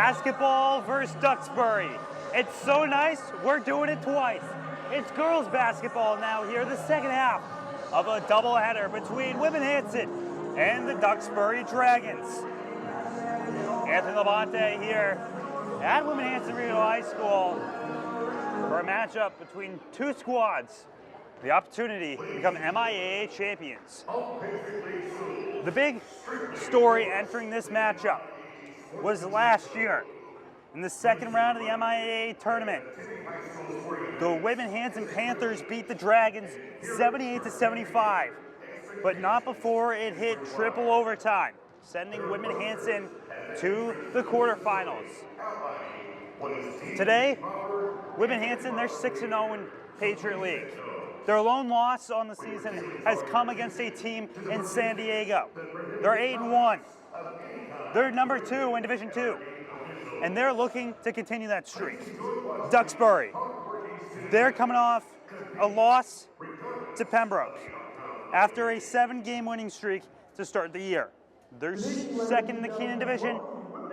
Basketball versus Duxbury. It's so nice, we're doing it twice. It's girls basketball now here, the second half of a doubleheader between Whitman Hanson and the Duxbury Dragons. Anthony Labonte here at Whitman Hanson Regional High School for a matchup between two squads, the opportunity to become MIAA champions. The big story entering this matchup was last year in the second round of the MIAA tournament. The Whitman Hanson Panthers beat the Dragons 78-75, but not before it hit triple overtime, sending Whitman Hanson to the quarterfinals. Today, Whitman Hanson, they're 6-0 in Patriot League. Their lone loss on the season has come against a team in San Diego. They're 8-1. They're number 2 in Division II, and they're looking to continue that streak. Duxbury, they're coming off a loss to Pembroke after a 7-game winning streak to start the year. They're second in the Keenan Division,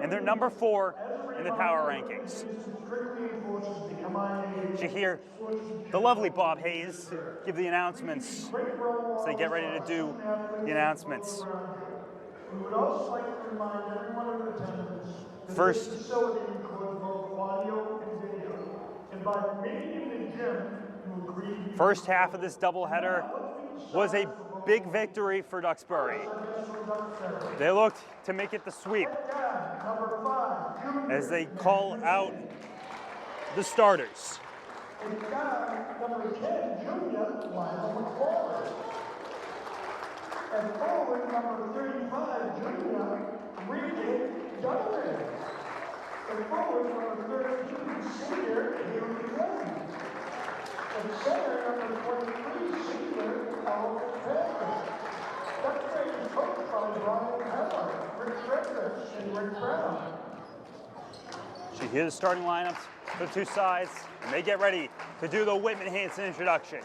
and they're number 4 in the power rankings. You hear the lovely Bob Hayes give the announcements as they get ready to do the announcements. We would also like to remind everyone in attendance that First, this facility includes both audio and video. And by remaining in the gym, you agree. First half of this doubleheader was a big victory for Duxbury. They looked to make it the sweep as they call out the starters. Number 10, Julia, Lionel McFarland. And forward, number 35, Julia, Regan Donovan. And forward, number 32, senior, Haley Clinton. And center, number 23, senior, Alvin Patrick. Duxbury is coached by Brian Heller, Rick Frederick, and Rick Brown. You hear the starting lineups for the two sides, and they get ready to do the Whitman Hanson introductions.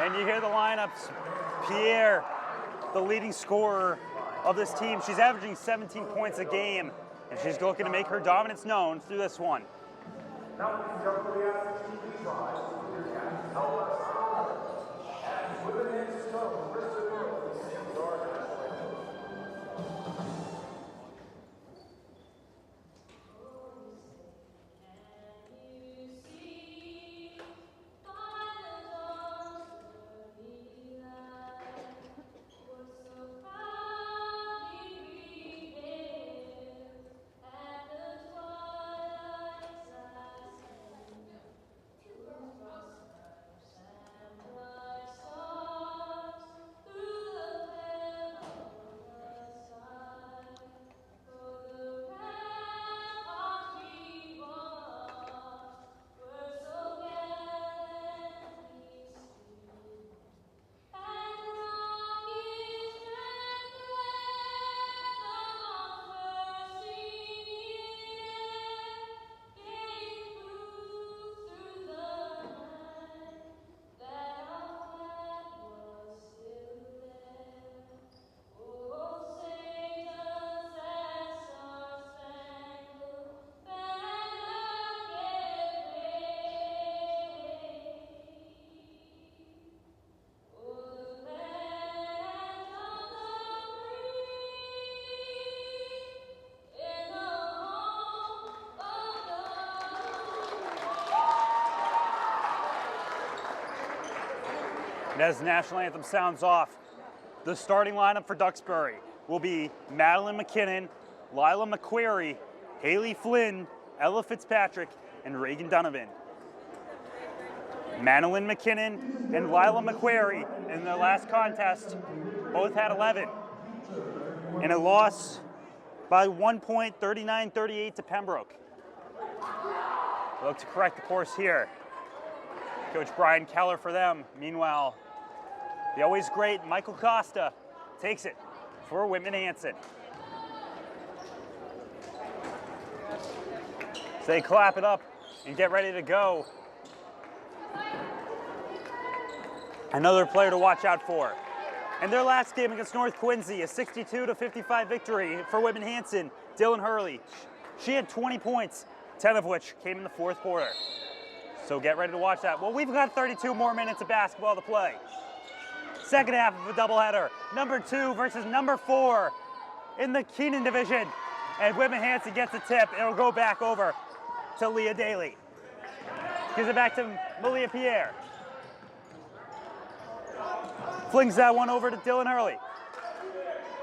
And you hear the lineups. Pierre, the leading scorer of this team, she's averaging 17 points a game, and she's looking to make her dominance known through this one. And as the national anthem sounds off, the starting lineup for Duxbury will be Madeline McKinnon, Lila McQuarrie, Haley Flynn, Ella Fitzpatrick, and Reagan Donovan. Madeline McKinnon and Lila McQuarrie in their last contest both had 11. And a loss by 1 point, 39-38 to Pembroke. They look to correct the course here. Coach Brian Keller for them. Meanwhile, the always great Michael Costa takes it for Whitman Hanson. So they clap it up and get ready to go. Another player to watch out for. In their last game against North Quincy, a 62-55 victory for Whitman Hanson, Dylan Hurley. She had 20 points, 10 of which came in the fourth quarter. So get ready to watch that. Well, we've got 32 more minutes of basketball to play. Second half of a doubleheader. Number 2 versus number 4 in the Keenan division. And Whitman Hanson gets a tip. It'll go back over to Leah Daly. Gives it back to Malia Pierre. Flings that one over to Dylan Hurley.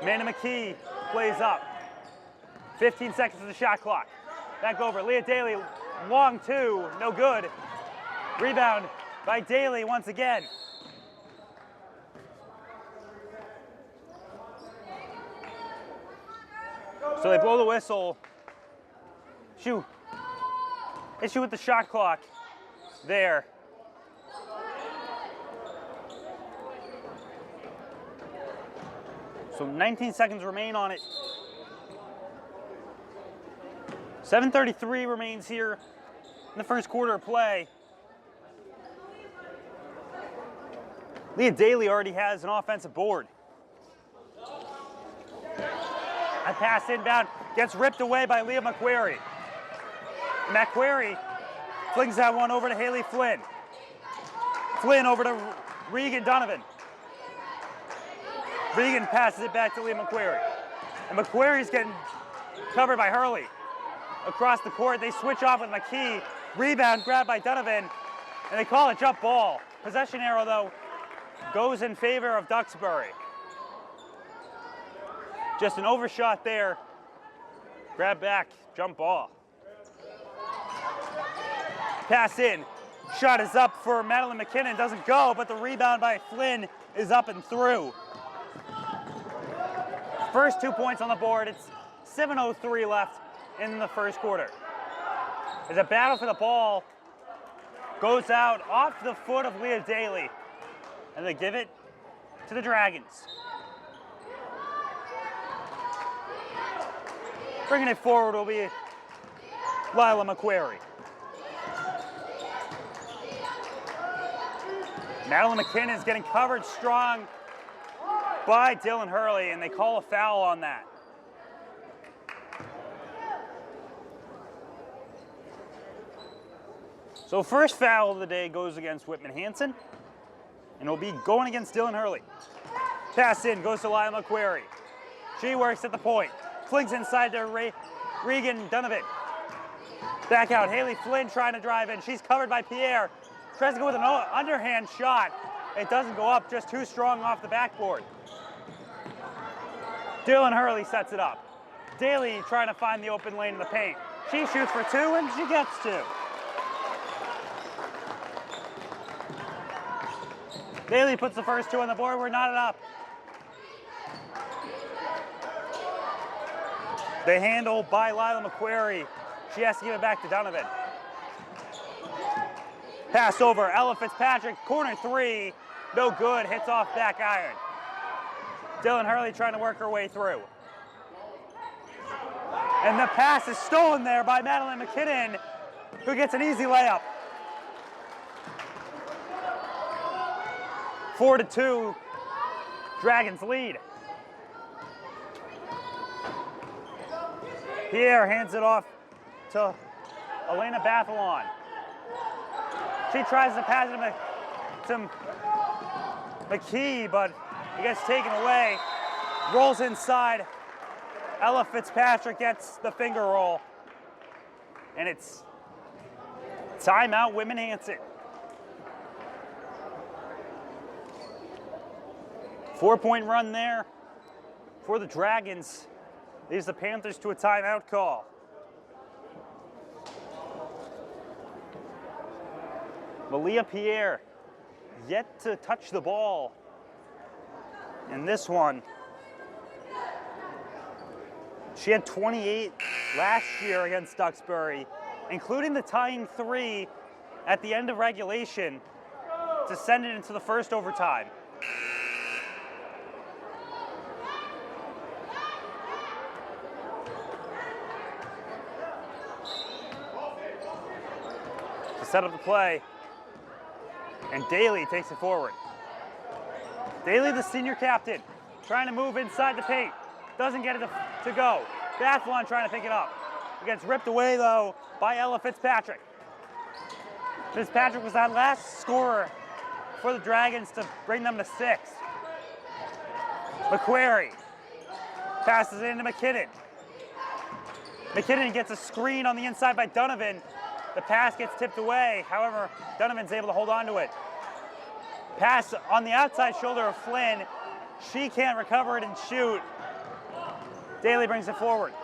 Amanda McKee plays up. 15 seconds of the shot clock. Back over. Leah Daly, long two, no good. Rebound by Daly once again. So they blow the whistle. Issue with the shot clock there. So 19 seconds remain on it. 7:33 remains here in the first quarter of play. Leah Daly already has an offensive board. A pass inbound gets ripped away by Leah McQuarrie. McQuarrie flings that one over to Haley Flynn. Flynn over to Reagan Donovan. Reagan passes it back to Leah McQuarrie. And McQuarrie's getting covered by Hurley. Across the court, they switch off with McKee. Rebound grabbed by Donovan, and they call it jump ball. Possession arrow, though, goes in favor of Duxbury. Just an overshot there. Grab back, jump ball. Pass in. Shot is up for Madeline McKinnon. Doesn't go, but the rebound by Flynn is up and through. First 2 points on the board. It's 7:03 left in the first quarter. As a battle for the ball goes out off the foot of Leah Daly, and they give it to the Dragons. Bringing it forward will be Lila McQuarrie. Madeline McKinnon is getting covered strong by Dylan Hurley, and they call a foul on that. So first foul of the day goes against Whitman Hanson, and will be going against Dylan Hurley. Pass in, goes to Lila McQuarrie. She works at the point. Flings inside to Reagan Donovan. Back out, Haley Flynn trying to drive in. She's covered by Pierre. Tries to go with an underhand shot. It doesn't go up, just too strong off the backboard. Dylan Hurley sets it up. Daly trying to find the open lane in the paint. She shoots for 2 and she gets 2. Daly puts the first 2 on the board. We're knotted up. The handle by Lila McQuarrie. She has to give it back to Donovan. Pass over, Ella Fitzpatrick, corner 3. No good, hits off back iron. Dylan Hurley trying to work her way through. And the pass is stolen there by Madeline McKinnon, who gets an easy layup. 4-2, Dragons lead. Pierre hands it off to Elena Bathalon. She tries to pass it to McKee, but it gets taken away. Rolls inside. Ella Fitzpatrick gets the finger roll. And it's timeout, Whitman Hanson. 4-point run there for the Dragons. Leaves the Panthers to a timeout call. Malia Pierre yet to touch the ball in this one. She had 28 last year against Duxbury, including the tying 3 at the end of regulation to send it into the first overtime. To set up the play, and Daly takes it forward. Daly, the senior captain, trying to move inside the paint. Doesn't get it to go. Bathlon trying to pick it up. It gets ripped away, though, by Ella Fitzpatrick. Fitzpatrick was that last scorer for the Dragons to bring them to 6. McQuarrie passes it into McKinnon. McKinnon gets a screen on the inside by Donovan. The pass gets tipped away. However, Donovan's able to hold on to it. Pass on the outside shoulder of Flynn. She can't recover it and shoot. Daly brings it forward.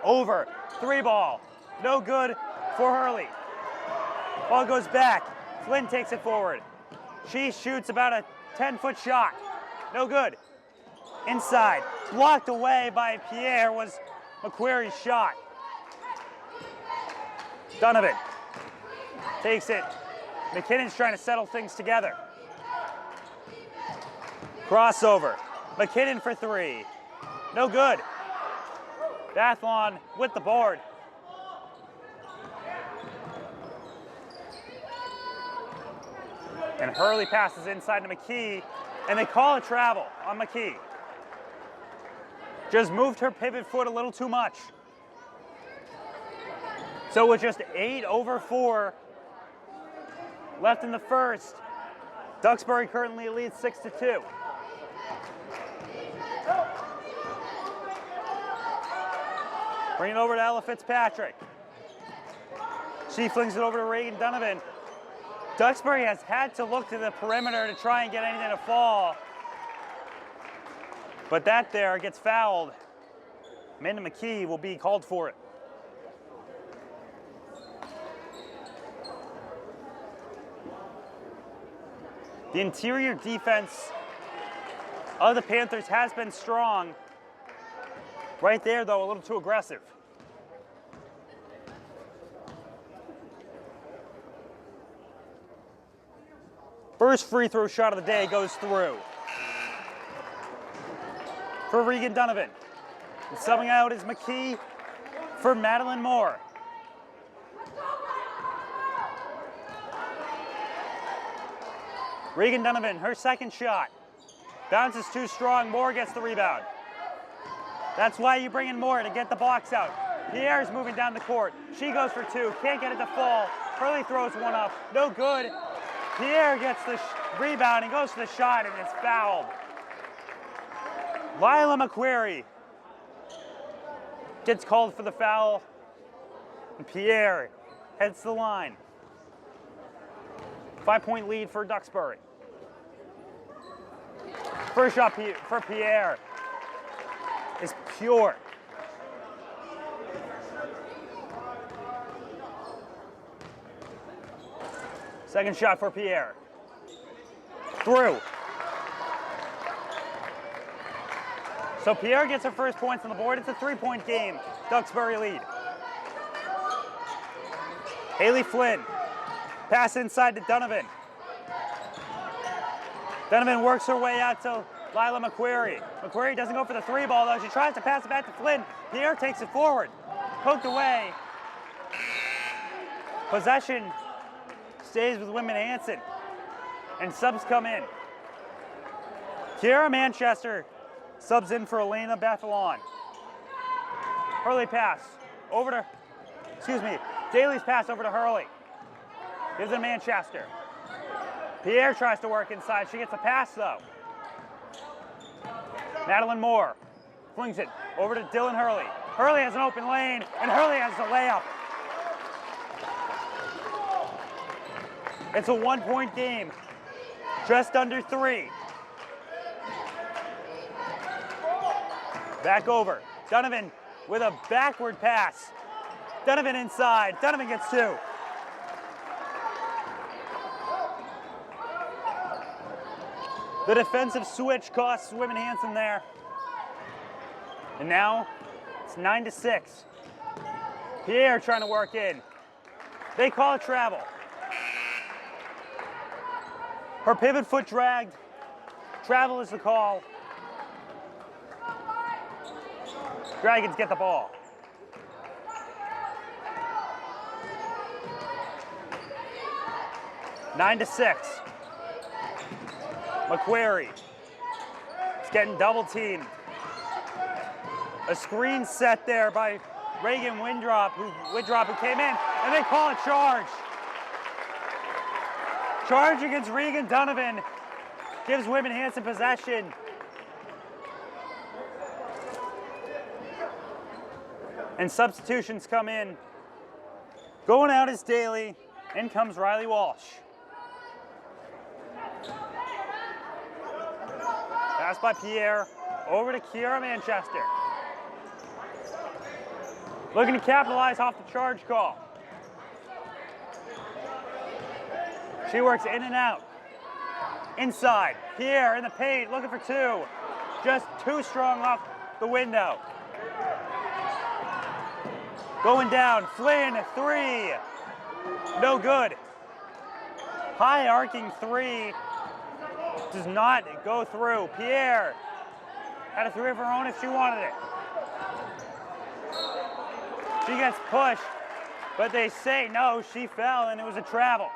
Over. 3 ball. No good for Hurley. Ball goes back. Flynn takes it forward. She shoots about a 10-foot shot. No good. Inside. Blocked away by Pierre was McQuarrie's shot. Donovan takes it. McKinnon's trying to settle things together. Crossover. McKinnon for 3. No good. Bathlon with the board. And Hurley passes inside to McKee, and they call a travel on McKee. Just moved her pivot foot a little too much. So with just 8 over 4 left in the first, Duxbury currently leads 6-2. Bring it over to Ella Fitzpatrick. She flings it over to Reagan Donovan. Duxbury has had to look to the perimeter to try and get anything to fall. But that there gets fouled. Amanda McKee will be called for it. The interior defense of the Panthers has been strong. Right there, though, a little too aggressive. First free throw shot of the day goes through for Regan Donovan. And subbing out is McKee for Madeline Moore. Regan Donovan, her second shot. Bounces too strong. Moore gets the rebound. That's why you bring in Moore, to get the box out. Pierre's moving down the court. She goes for 2. Can't get it to fall. Hurley throws one up. No good. Pierre gets the rebound and goes for the shot, and it's fouled. Lila McQuarrie gets called for the foul. And Pierre heads to the line. 5-point lead for Duxbury. First shot for Pierre is pure. Second shot for Pierre. Through. So Pierre gets her first points on the board. It's a 3-point game. Duxbury lead. Haley Flynn. Pass inside to Donovan. Donovan works her way out to Lila McQuarrie. McQuarrie doesn't go for the 3 ball, though. She tries to pass it back to Flynn. Pierre takes it forward. Poked away. Possession stays with Wyman Hanson. And subs come in. Kiara Manchester subs in for Elena Bathalon. Hurley pass over to, Daly's pass over to Hurley. Gives it to Manchester. Pierre tries to work inside. She gets a pass, though. Madeline Moore flings it over to Dylan Hurley. Hurley has an open lane, and Hurley has the layup. It's a 1-point game. Just under 3. Back over. Donovan with a backward pass. Donovan inside. Donovan gets 2. The defensive switch costs Women Hanson there. And now it's 9-6. Pierre trying to work in. They call it travel. Her pivot foot dragged. Travel is the call. Dragons get the ball. Nine to 6. McQuarrie is getting double teamed. A screen set there by Reagan Windrop who came in, and they call a charge. Charge against Regan Donovan gives Women Hanson possession. And substitutions come in. Going out is Daly. In comes Riley Walsh. Pass by Pierre, over to Kiara Manchester. Looking to capitalize off the charge call. She works in and out. Inside, Pierre in the paint, looking for 2. Just too strong off the window. Going down, Flynn, 3. No good. High arcing 3. Does not go through. Pierre had a 3 of her own if she wanted it. She gets pushed, but they say no, she fell and it was a travel.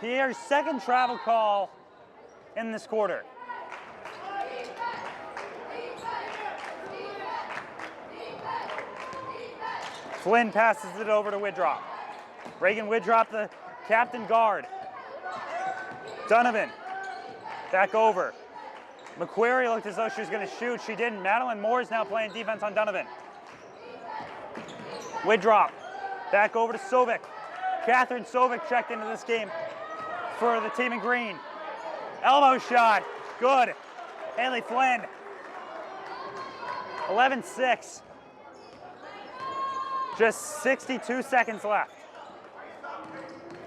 Pierre's second travel call in this quarter. Flynn passes it over to Widrop. Reagan Widrop, the captain guard. Donovan, back over. McQuarrie looked as though she was going to shoot. She didn't. Madeline Moore is now playing defense on Donovan. Widrop, back over to Sovic. Catherine Sovic checked into this game for the team in green. Elbow shot, good. Haley Flynn. 11-6. Just 62 seconds left.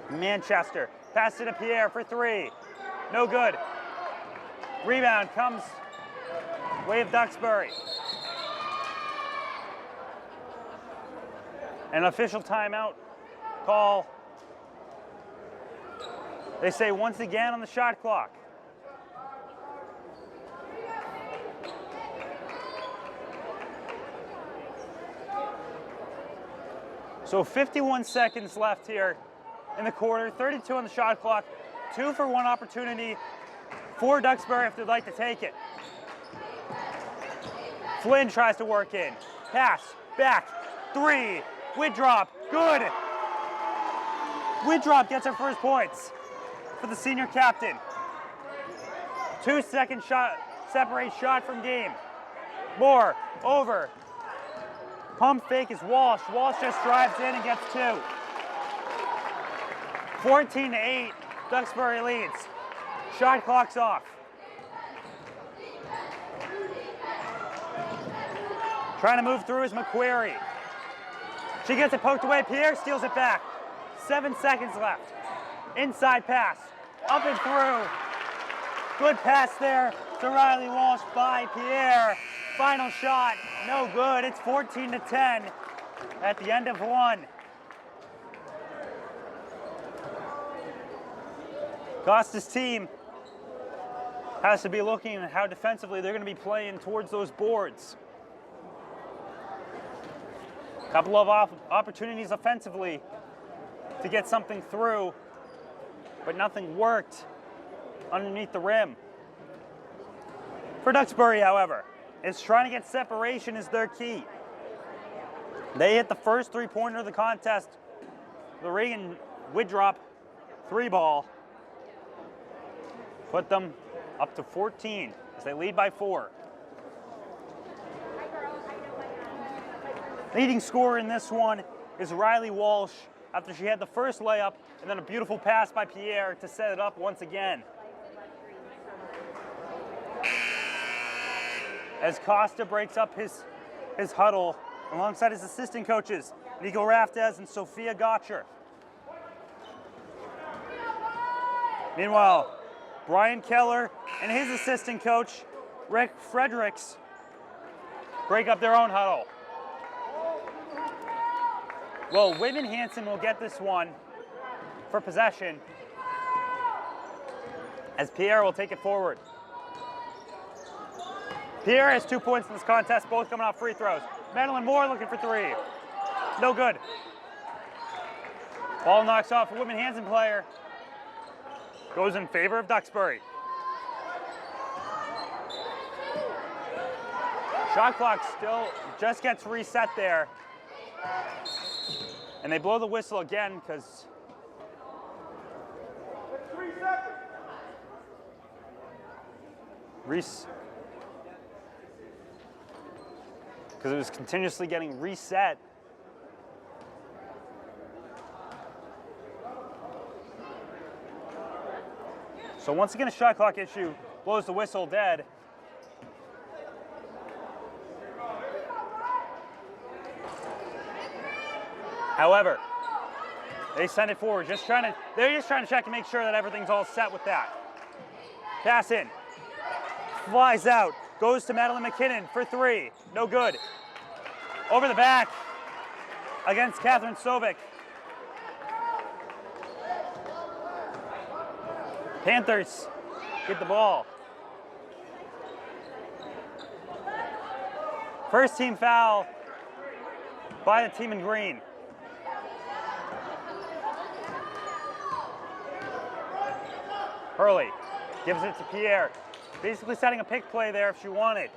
Manchester, pass it to Pierre for 3. No good. Rebound comes way of Duxbury. An official timeout call. They say once again on the shot clock. So 51 seconds left here in the quarter, 32 on the shot clock, 2 for 1 opportunity for Duxbury if they'd like to take it. Flynn tries to work in. Pass, back, 3, Widrop, good. Widrop gets her first points for the senior captain. 2-second shot, separate shot from game. Moore, over. Pump fake is Walsh. Walsh just drives in and gets 2. 14-8, Duxbury leads. Shot clock's off. Trying to move through is McQuarrie. She gets it poked away. Pierre steals it back. 7 seconds left. Inside pass. Up and through. Good pass there to Riley Walsh by Pierre. Final shot, no good. It's 14-10 at the end of 1. Costa's team has to be looking at how defensively they're going to be playing towards those boards. Couple of opportunities offensively to get something through, but nothing worked underneath the rim. For Duxbury, however, is trying to get separation is their key. They hit the first 3-pointer of the contest. The Reagan Widrop 3-ball put them up to 14 as they lead by 4. Leading scorer in this one is Riley Walsh after she had the first layup and then a beautiful pass by Pierre to set it up once again. as Costa breaks up his huddle alongside his assistant coaches, Nico Raftez and Sophia Gotcher. Meanwhile, Brian Keller and his assistant coach, Rick Fredericks, break up their own huddle. Well, Whitman Hanson will get this one for possession as Pierre will take it forward. Pierre has 2 points in this contest, both coming off free throws. Madeline Moore looking for three. No good. Ball knocks off a Whitman Hanson player. Goes in favor of Duxbury. Shot clock still just gets reset there. And they blow the whistle again because it was continuously getting reset. So once again, a shot clock issue blows the whistle dead. However, they send it forward, they're just trying to check and make sure that everything's all set with that. Pass in, flies out, goes to Madeline McKinnon for three, no good. Over the back against Catherine Sovic. Panthers get the ball. First team foul by the team in green. Hurley gives it to Pierre. Basically setting a pick play there if she wanted.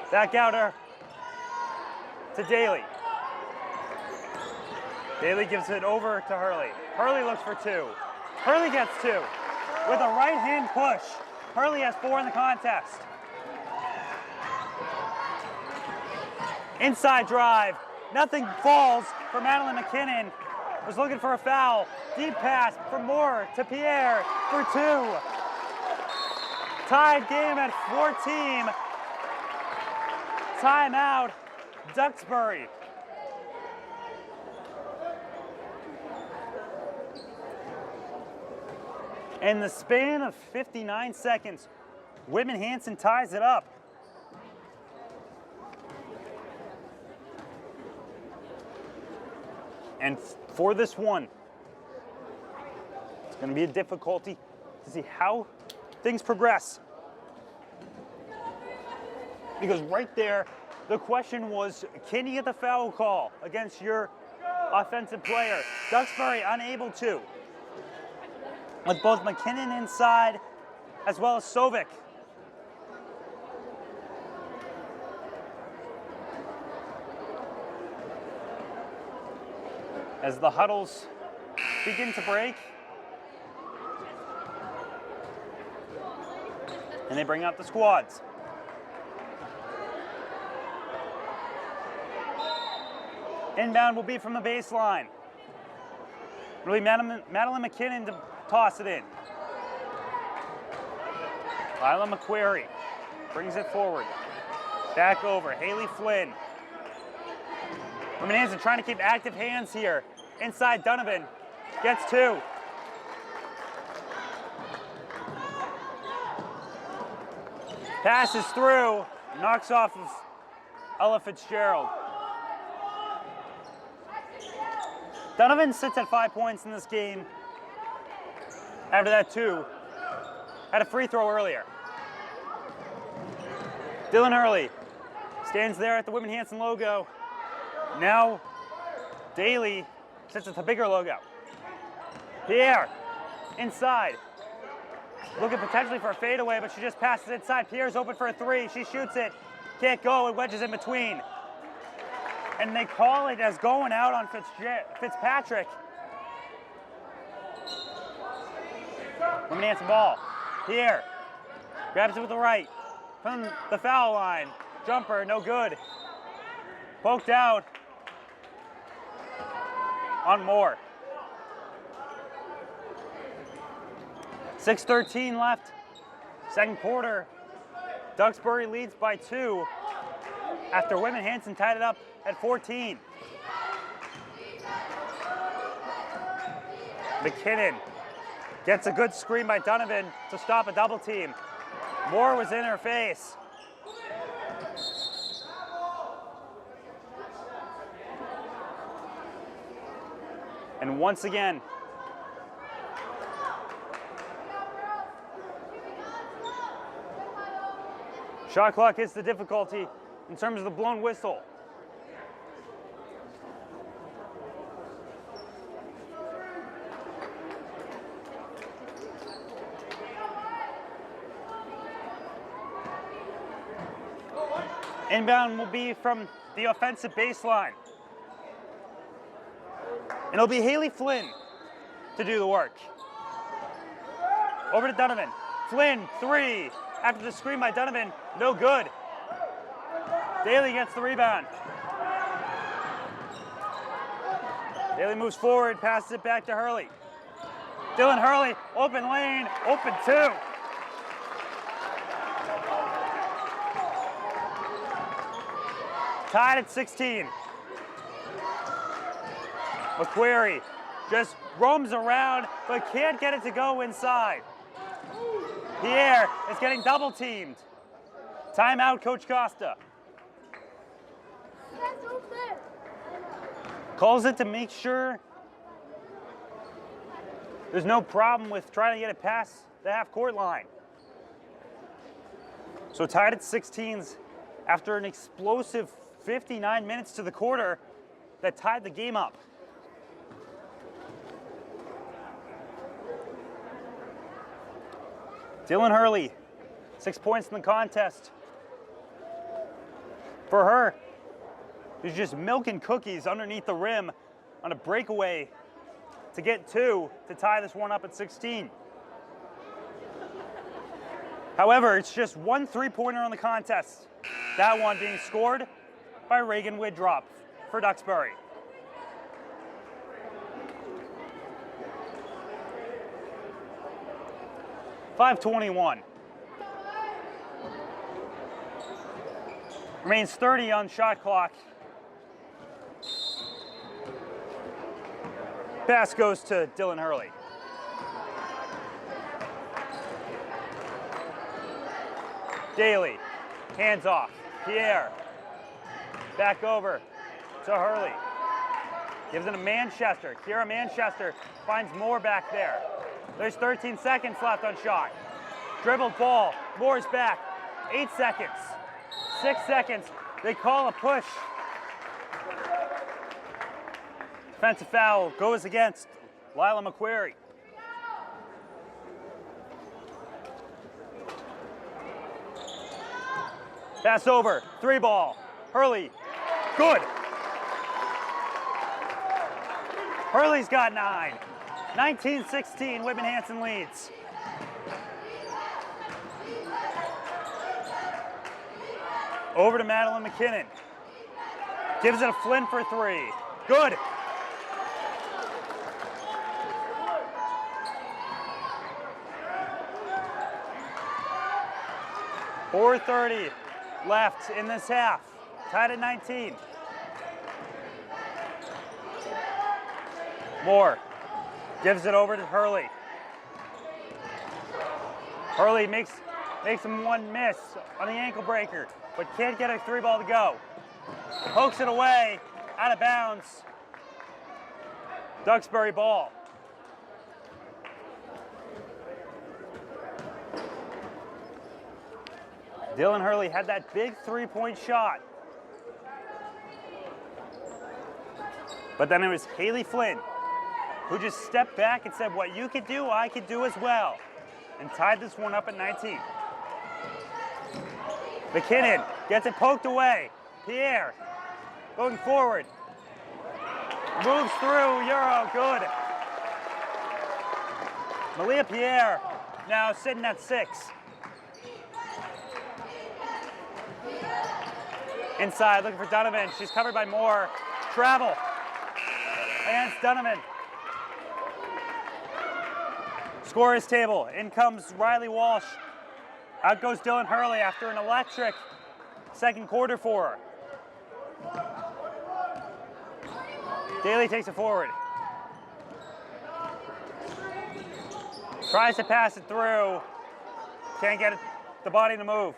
Back out to Daly. Daly gives it over to Hurley. Hurley looks for two. Hurley gets two with a right hand push. Hurley has four in the contest. Inside drive. Nothing falls for Madeline McKinnon. Was looking for a foul. Deep pass from Moore to Pierre for two. Tied game at 14. Timeout, Duxbury. In the span of 59 seconds, Whitman Hanson ties it up. And for this one, it's going to be a difficulty to see how things progress. Because right there, the question was, can you get the foul call against your offensive player? Duxbury unable to, with both McKinnon inside as well as Sovic. As the huddles begin to break, and they bring out the squads. Inbound will be from the baseline. It'll be Madeline McKinnon to toss it in. Lila McQuarrie brings it forward. Back over, Haley Flynn. Whitman Hanson trying to keep active hands here. Inside, Donovan gets two. Passes through, knocks off of Ella Fitzgerald. Donovan sits at 5 points in this game. After that, two. Had a free throw earlier. Dylan Hurley stands there at the Whitman Hanson logo. Now, Daly sits at the bigger logo. Pierre, inside. Looking potentially for a fadeaway, but she just passes inside. Pierre's open for a three. She shoots it. Can't go. It wedges in between. And they call it as going out on Fitzpatrick. Whitman Hanson ball. Pierre grabs it with the right from the foul line. Jumper, no good. Poked out on Moore. 6:13 left. Second quarter. Duxbury leads by 2 after Women Hanson tied it up at 14. McKinnon gets a good screen by Donovan to stop a double team. Moore was in her face. And once again, shot clock is the difficulty in terms of the blown whistle. Inbound will be from the offensive baseline. And it'll be Haley Flynn to do the work. Over to Donovan. Flynn, 3. After the screen by Donovan, no good. Daly gets the rebound. Daly moves forward, passes it back to Hurley. Dylan Hurley, open lane, open 2. Tied at 16. McQuarrie just roams around, but can't get it to go inside. Pierre is getting double teamed. Timeout, Coach Costa. Calls it to make sure there's no problem with trying to get it past the half-court line. So tied at 16s after an explosive 59 minutes to the quarter that tied the game up. Dylan Hurley, 6 points in the contest. For her, she's just milking cookies underneath the rim on a breakaway to get 2 to tie this one up at 16. However, it's just 1 3-pointer on the contest. That one being scored by Reagan Widrop for Duxbury. .521. Remains 30 on shot clock. Pass goes to Dylan Hurley. Daly, hands off. Pierre, back over to Hurley. Gives it to Manchester. Kiera Manchester finds Moore back there. There's 13 seconds left on shot. Dribbled ball, Moore's back. 8 seconds, 6 seconds. They call a push. Defensive foul goes against Lila McQuarrie. Pass over, 3 ball. Hurley, good. Hurley's got 9. 19-16, Whitman Hanson leads. Over to Madeline McKinnon. Gives it to Flynn for 3. Good. .430 left in this half. Tied at 19. Moore gives it over to Hurley. Hurley makes him one miss on the ankle breaker, but can't get a 3-ball to go. Pokes it away, out of bounds. Duxbury ball. Dylan Hurley had that big 3-point shot. But then it was Haley Flynn who just stepped back and said, what you could do, I could do as well. And tied this one up at 19. McKinnon gets it poked away. Pierre going forward. Moves through, Euro, good. Malia Pierre now sitting at 6. Inside, looking for Donovan. She's covered by Moore. Travel against Donovan. Scorer's table. In comes Riley Walsh Out goes Dylan Hurley after an electric second quarter for her. Daly takes it forward. Tries to pass it through. Can't get the body to move.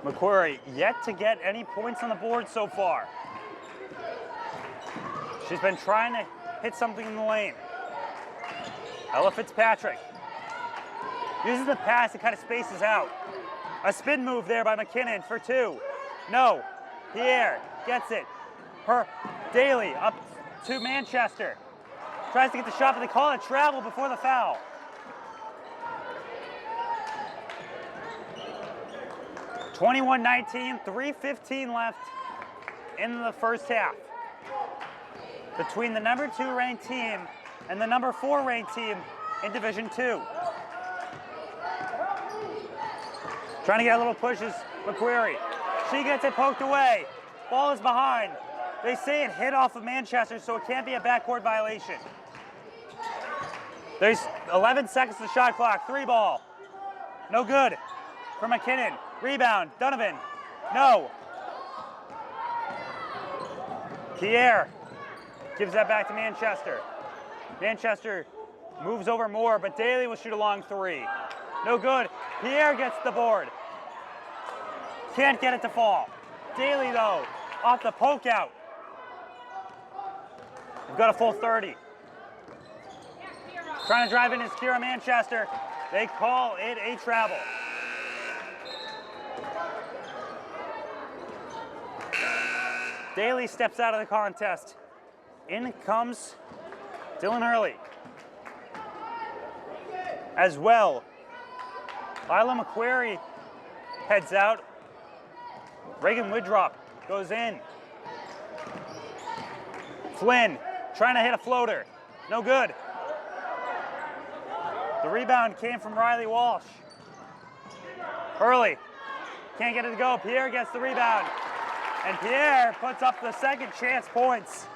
McQuarrie yet to get any points on the board so far. She's been trying to hit something in the lane. Ella Fitzpatrick uses the pass, it kind of spaces out. A spin move there by McKinnon for two. No, Pierre gets it. Daly up to Manchester. Tries to get the shot, but they call it travel before the foul. (21-19), 3:15 left in the first half. Between the number 2 ranked team and the number 4 ranked team in Division II. Trying to get a little push is McQuarrie. She gets it poked away. Ball is behind. They say it hit off of Manchester, so it can't be a backcourt violation. There's 11 seconds to the shot clock. 3 ball. No good for McKinnon. Rebound, Donovan. No. Pierre gives that back to Manchester. Manchester moves over more, but Daly will shoot a long 3. No good. Pierre gets the board. Can't get it to fall. Daly, though, off the poke out. We've got a full 30. Trying to drive in is Kira Manchester. They call it a travel. Daly steps out of the contest. In comes Dylan Hurley. As well, Lila McQuarrie heads out. Reagan Woodrop goes in. Flynn trying to hit a floater. No good. The rebound came from Riley Walsh. Hurley can't get it to go. Pierre gets the rebound. And Pierre puts up the second chance points.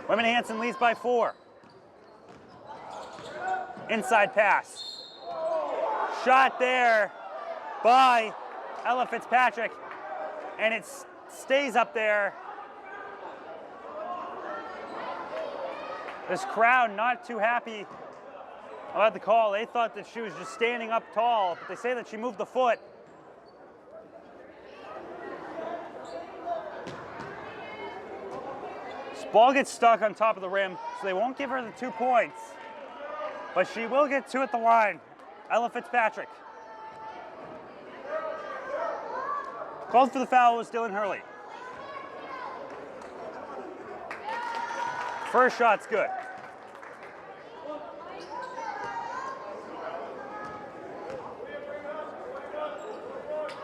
Women Hanson leads by 4. Inside pass. Shot there by Ella Fitzpatrick. And it stays up there. This crowd not too happy about the call. They thought that she was just standing up tall, but they say that she moved the foot. Ball gets stuck on top of the rim, so they won't give her the 2 points. But she will get 2 at the line. Ella Fitzpatrick. Called for the foul was Dylan Hurley. First shot's good.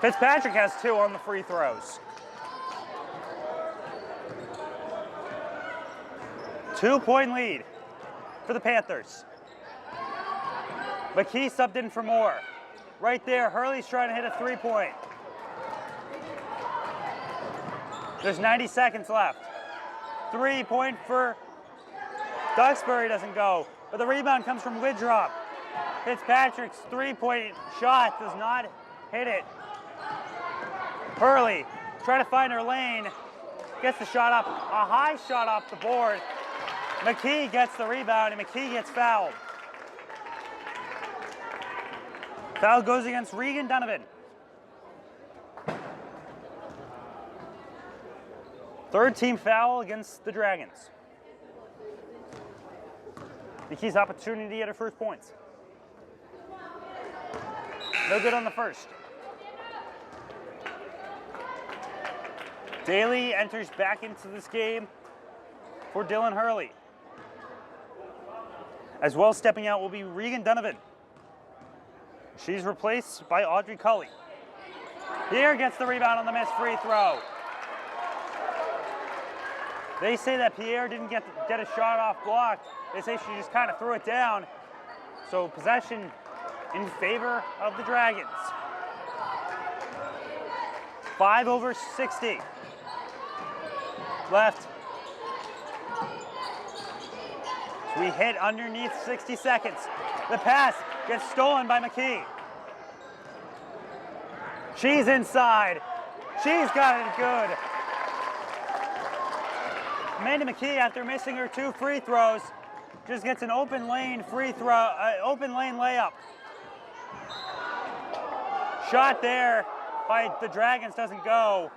Fitzpatrick has 2 on the free throws. 2-point lead for the Panthers. McKee subbed in for more. Right there, Hurley's trying to hit a 3-point. There's 90 seconds left. 3-point for Duxbury doesn't go, but the rebound comes from Widrop. Fitzpatrick's 3-point shot does not hit it. Hurley trying to find her lane, gets the shot up, a high shot off the board. McKee gets the rebound, and McKee gets fouled. Foul goes against Regan Donovan. Third team foul against the Dragons. McKee's opportunity at her first points. No good on the first. Daly enters back into this game for Dylan Hurley. As well, stepping out will be Regan Donovan. She's replaced by Audrey Cully. Pierre gets the rebound on the missed free throw. They say that Pierre didn't get a shot off block. They say she just kind of threw it down. So possession in favor of the Dragons. 5 over 60. left. So we hit underneath 60 seconds. The pass gets stolen by McKee. She's inside. She's got it good. Amanda McKee, after missing her 2 free throws, just gets an open lane open lane layup. Shot there by the Dragons doesn't go.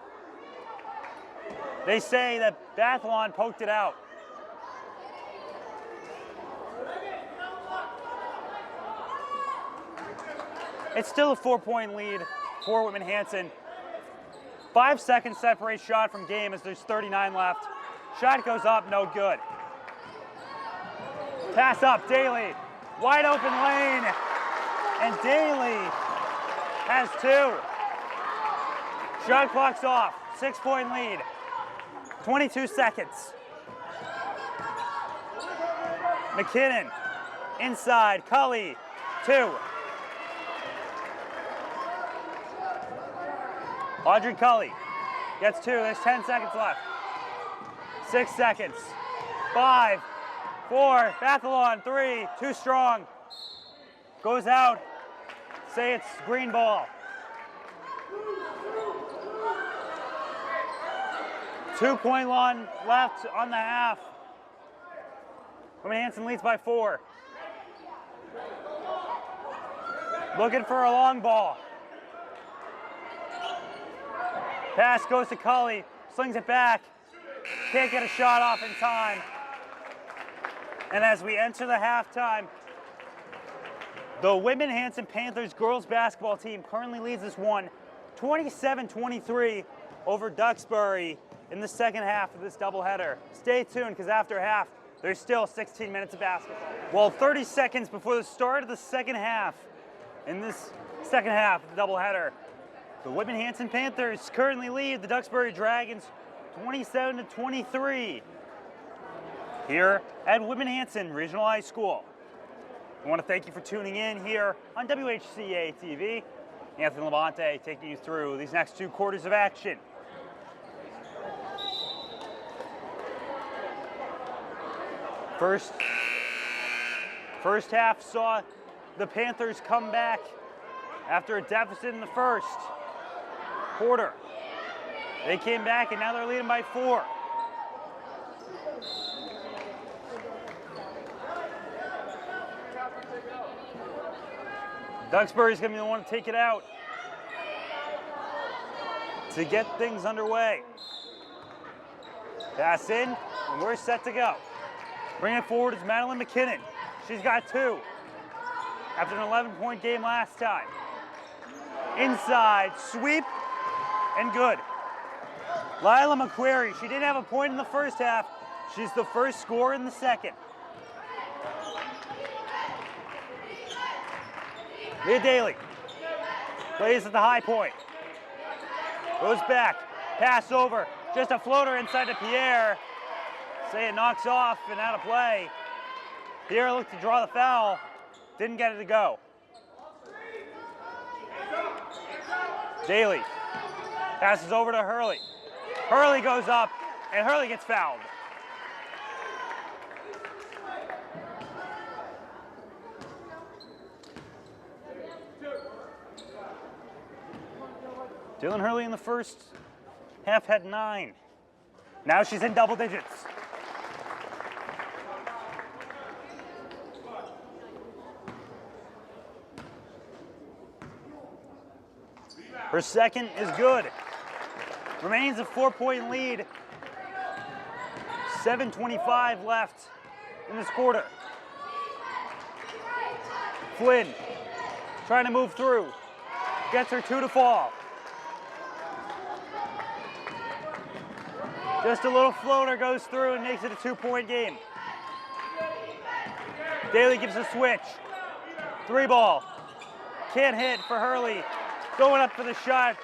They say that Bathalon poked it out. It's still a 4-point lead for Whitman Hanson. 5 seconds separate shot from game as there's 39 left. Shot goes up, no good. Pass up, Daly. Wide open lane. And Daly has 2. Shot clock's off. 6-point lead. 22 seconds. McKinnon inside. Cully, 2. Audrey Cully gets 2. There's 10 seconds left. 6 seconds. 5, 4, Bathalon, 3, too strong. Goes out. Say it's green ball. 2-point line left on the half. Whitman Hanson leads by 4. Looking for a long ball. Pass goes to Cully, slings it back. Can't get a shot off in time. And as we enter the halftime, the Whitman Hanson Panthers girls basketball team currently leads this one 27-23 over Duxbury in the second half of this doubleheader. Stay tuned, because after half, there's still 16 minutes of basketball. Well, 30 seconds before the start of the second half, in this second half of the doubleheader, the Whitman Hanson Panthers currently lead the Duxbury Dragons 27-23 here at Whitman Hanson Regional High School. I want to thank you for tuning in here on WHCA TV. Anthony Labonte taking you through these next 2 quarters of action. First half saw the Panthers come back after a deficit in the first quarter. They came back and now they're leading by 4. Duxbury's going to be the one to take it out to get things underway. Pass in, and we're set to go. Bring it forward is Madeline McKinnon. She's got 2 after an 11-point game last time. Inside, sweep, and good. Lila McQuarrie, she didn't have a point in the first half. She's the first scorer in the second. Leah Daly plays at the high point. Goes back, pass over, just a floater inside to Pierre. Say it knocks off and out of play. Pierre looked to draw the foul, didn't get it to go. Daly passes over to Hurley. Hurley goes up, and Hurley gets fouled. Dylan Hurley in the first half had 9. Now she's in double digits. Her second is good. Remains a 4-point lead. 7:25 left in this quarter. Flynn trying to move through. Gets her 2 to fall. Just a little floater goes through and makes it a 2-point game. Daly gives a switch. 3 ball. Can't hit for Hurley. Going up for the shot.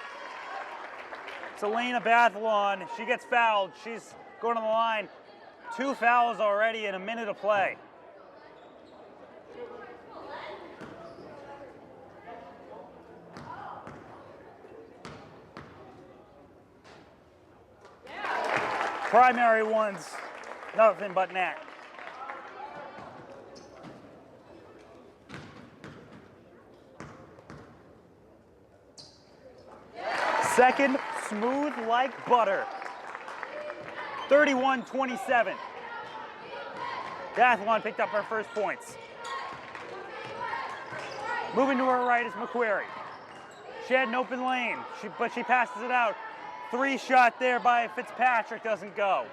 It's Elena Bathalon. She gets fouled. She's going on the line. 2 fouls already in a minute of play. primary ones, nothing but net. Second, smooth like butter. 31-27. Dathlon picked up her first points. Moving to her right is McQuarrie. She had an open lane, but she passes it out. 3-shot there by Fitzpatrick doesn't go.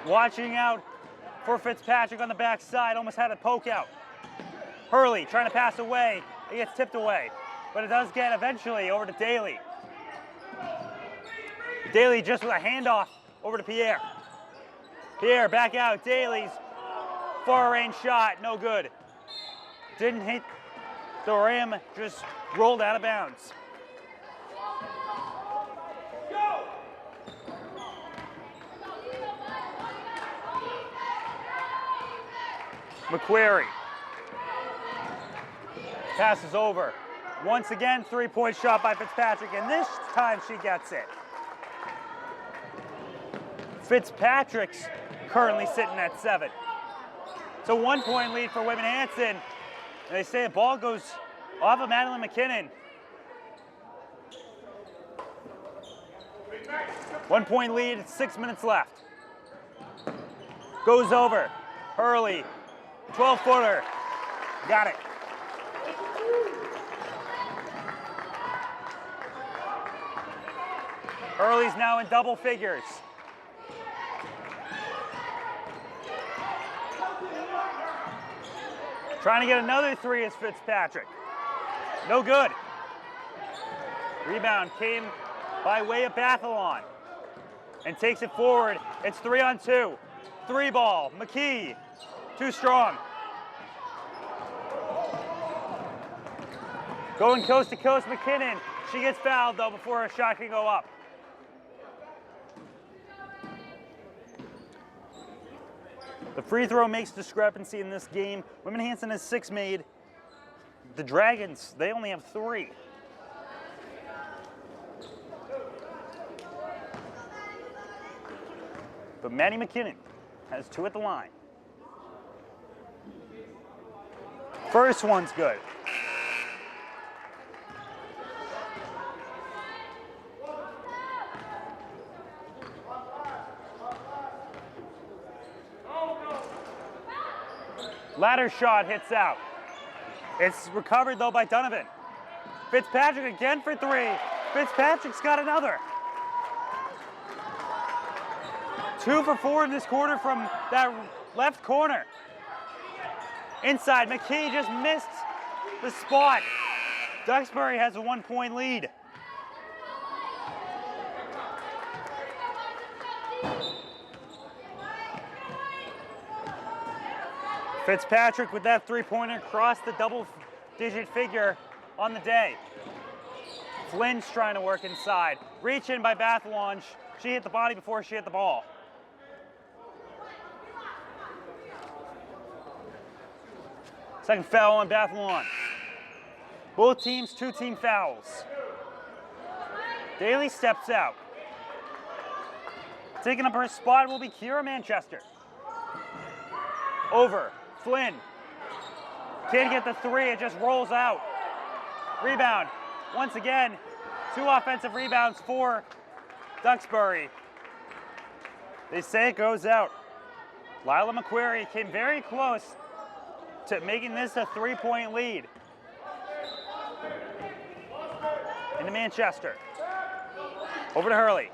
Watching out for Fitzpatrick on the backside, almost had a poke out. Hurley trying to pass away, it gets tipped away, but it does get eventually over to Daly. Daly just with a handoff over to Pierre. Pierre back out, Daly's far range shot, no good. Didn't hit the rim, just rolled out of bounds. McQuarrie passes over. Once again, 3-point shot by Fitzpatrick, and this time she gets it. Fitzpatrick's currently sitting at 7. It's a 1-point lead for Whitman Hanson. They say the ball goes off of Madeline McKinnon. 1-point lead, 6 minutes left. Goes over. Hurley, 12-footer. Got it. Hurley's now in double figures. Trying to get another 3 is Fitzpatrick. No good. Rebound came by way of Bathalon and takes it forward. It's 3-on-2. 3-ball. McKee, too strong. Going coast to coast, McKinnon. She gets fouled though before her shot can go up. The free throw makes discrepancy in this game. Whitman Hanson has 6 made. The Dragons, they only have 3. But Maddie McKinnon has 2 at the line. First one's good. Ladder shot hits out. It's recovered though by Donovan. Fitzpatrick again for 3. Fitzpatrick's got another. 2 for 4 in this quarter from that left corner. Inside, McKee just missed the spot. Duxbury has a 1-point lead. Fitzpatrick with that 3-pointer crossed the double-digit figure on the day. Flynn's trying to work inside. Reach in by Bathalon. She hit the body before she hit the ball. Second foul on Bathalon. Both teams, 2-team fouls. Daly steps out. Taking up her spot will be Kira Manchester. Over. Flynn. Can't get the 3, it just rolls out. Rebound. Once again, 2 offensive rebounds for Duxbury. They say it goes out. Lila McQuarrie came very close to making this a 3-point lead. Into Manchester. Over to Hurley.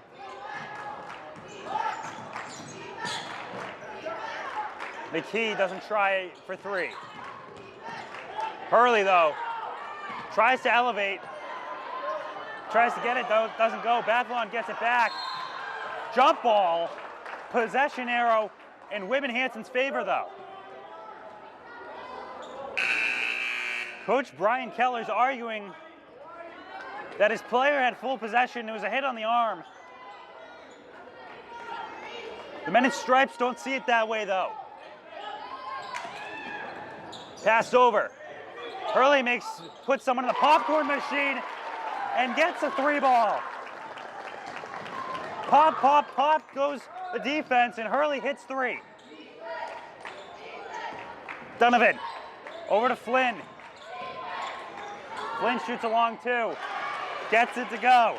McKee doesn't try for 3. Hurley, though, tries to elevate. Tries to get it, though, doesn't go. Bathalon gets it back. Jump ball. Possession arrow in Whitman Hanson's favor, though. Coach Brian Keller's arguing that his player had full possession. It was a hit on the arm. The men in stripes don't see it that way, though. Pass over. Hurley puts someone in the popcorn machine and gets a 3-ball. Pop, pop, pop goes the defense, and Hurley hits 3. Donovan, over to Flynn. Flynn shoots a long 2. Gets it to go.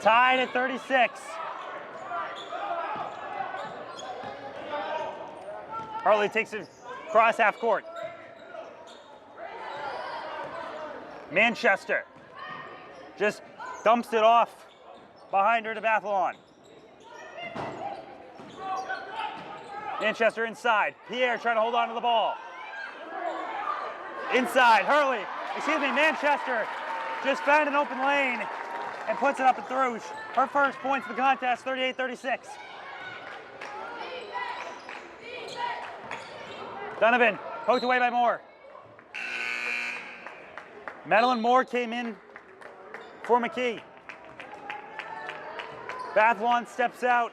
Tied at 36. Hurley takes it across half court. Manchester just dumps it off behind her to Bathalon. Manchester inside. Pierre trying to hold on to the ball. Inside, Manchester just found an open lane and puts it up and through. Her first points of the contest, 38-36. Donovan, poked away by Moore. Madeline Moore came in for McKee. Bathalon steps out.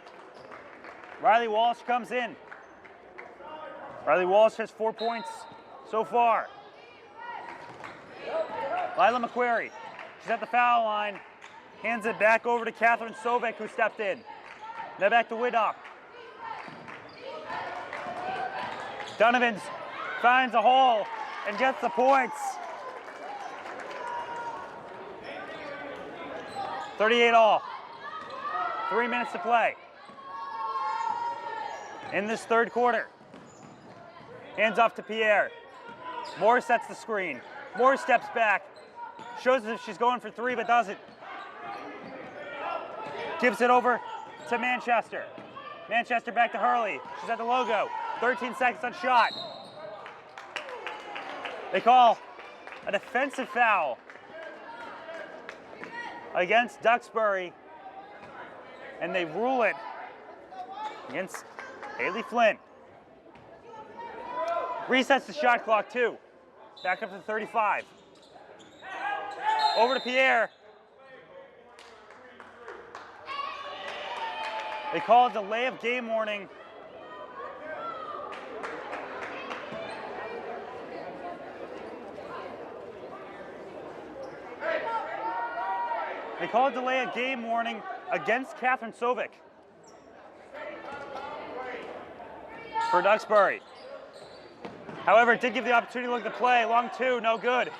Riley Walsh comes in. Riley Walsh has 4 points so far. Lila McQuarrie, she's at the foul line. Hands it back over to Catherine Sovek, who stepped in. Now back to Widoff. Donovan finds a hole and gets the points. 38 all. 3 minutes to play. In this third quarter. Hands off to Pierre. Moore sets the screen. Moore steps back. Shows as if she's going for 3, but doesn't. Gives it over to Manchester. Manchester back to Hurley. She's at the logo. 13 seconds on shot. They call a defensive foul against Duxbury, and they rule it against Haley Flynn. Resets the shot clock too. Back up to 35. Over to Pierre. They call a delay of game warning. They call a delay of game warning against Catherine Sovek for Duxbury. However, it did give the opportunity to look at the play. Long 2, no good.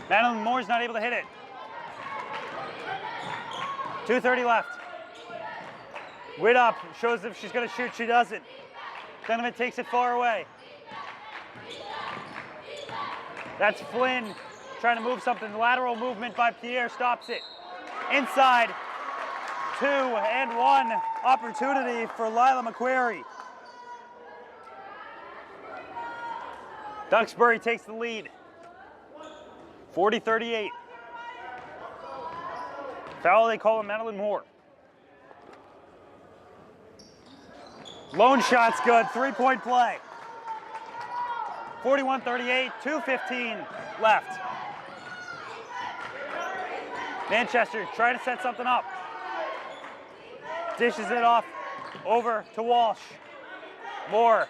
Madeline Moore's not able to hit it. 2:30 left. Widoff shows if she's going to shoot, she doesn't. Donovan takes it far away. That's Flynn trying to move something. The lateral movement by Pierre stops it. Inside, 2 and 1 opportunity for Lila McQuarrie. Duxbury takes the lead. 40-38. Foul, they call him Madeline Moore. Lone shot's good, 3-point play. 41-38, 2:15 left. Manchester trying to set something up. Dishes it off over to Walsh. Moore.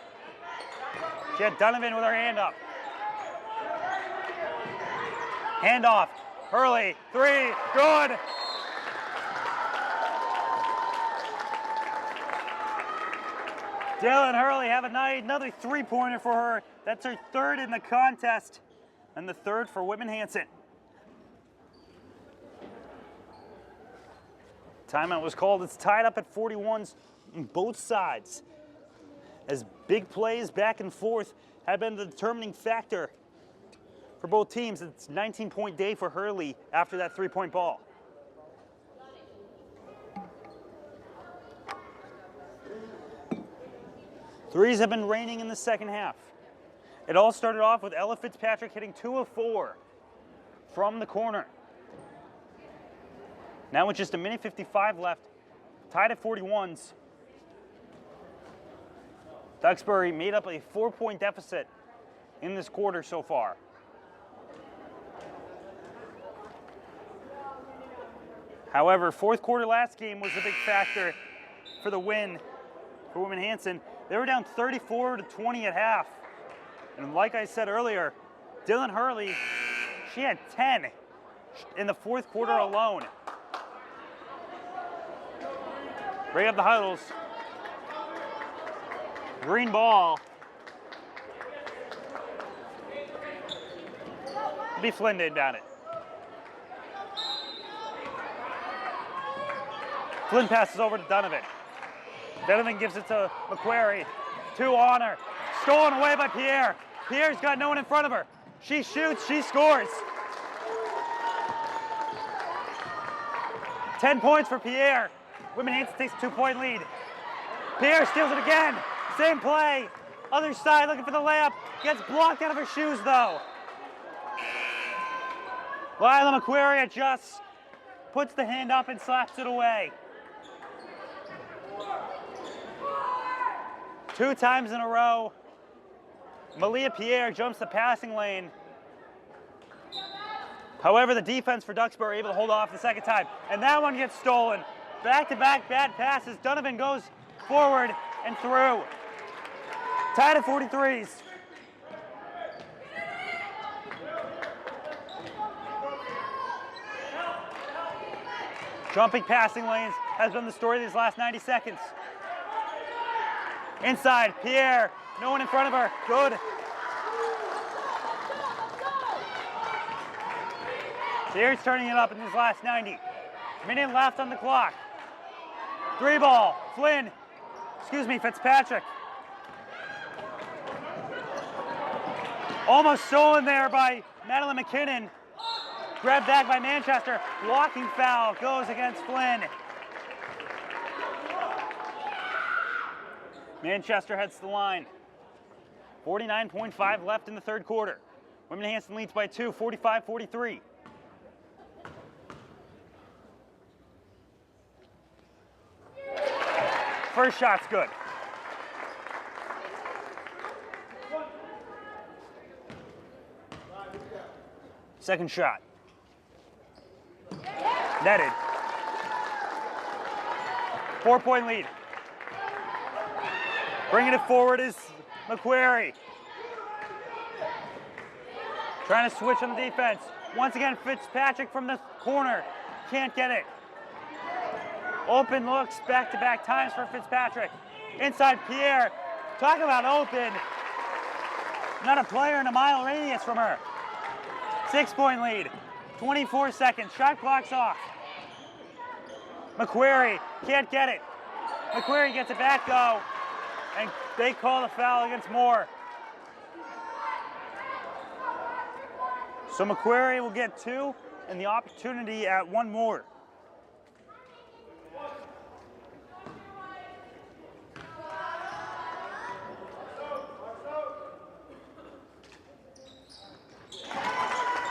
She had Donovan with her hand up. Hand off. Hurley, 3, good. Dylan Hurley have a night, another 3-pointer for her. That's her 3rd in the contest, and the 3rd for Whitman Hanson. Timeout was called. It's tied up at 41s on both sides, as big plays back and forth have been the determining factor for both teams. It's a 19-point day for Hurley after that 3-point ball. Threes have been raining in the second half. It all started off with Ella Fitzpatrick hitting 2 of 4 from the corner. Now with just a minute 55 left, tied at 41s. Duxbury made up a 4-point deficit in this quarter so far. However, fourth quarter last game was a big factor for the win for Whitman Hanson. They were down 34-20 at half. And like I said earlier, Dylan Hurley, she had 10 in the fourth quarter alone. Bring up the huddles. Green ball. It'll be Flynn to inbound it. Flynn passes over to Donovan. Donovan gives it to McQuarrie. 2 on her. Stolen away by Pierre. Pierre's got no one in front of her. She shoots, she scores. 10 points for Pierre. Women Hanson takes a 2-point lead. Pierre steals it again. Same play. Other side looking for the layup. Gets blocked out of her shoes though. Lila McQuarrie adjusts. Puts the hand up and slaps it away. 2 times in a row. Malia Pierre jumps the passing lane. However, the defense for Duxbury able to hold off the second time. And that one gets stolen. Back-to-back bad passes. Donovan goes forward and through. Tied at 43s. Jumping passing lanes has been the story of these last 90 seconds. Inside, Pierre, no one in front of her, good. Pierre's turning it up in these last 90. Minute left on the clock. 3 ball, Fitzpatrick. Almost stolen there by Madeline McKinnon. Grabbed back by Manchester. Blocking foul goes against Flynn. Manchester heads to the line. 49.5 left in the third quarter. Women Hanson leads by 2, 45-43. First shot's good. Second shot. Netted. 4-point lead. Bringing it forward is McQuarrie. Trying to switch on the defense. Once again, Fitzpatrick from the corner. Can't get it. Open looks back-to-back times for Fitzpatrick. Inside Pierre. Talk about open. Not a player in a mile radius from her. 6-point lead. 24 seconds. Shot clock's off. McQuarrie can't get it. McQuarrie gets it back though. And they call the foul against Moore. So McQuarrie will get 2 and the opportunity at 1 more.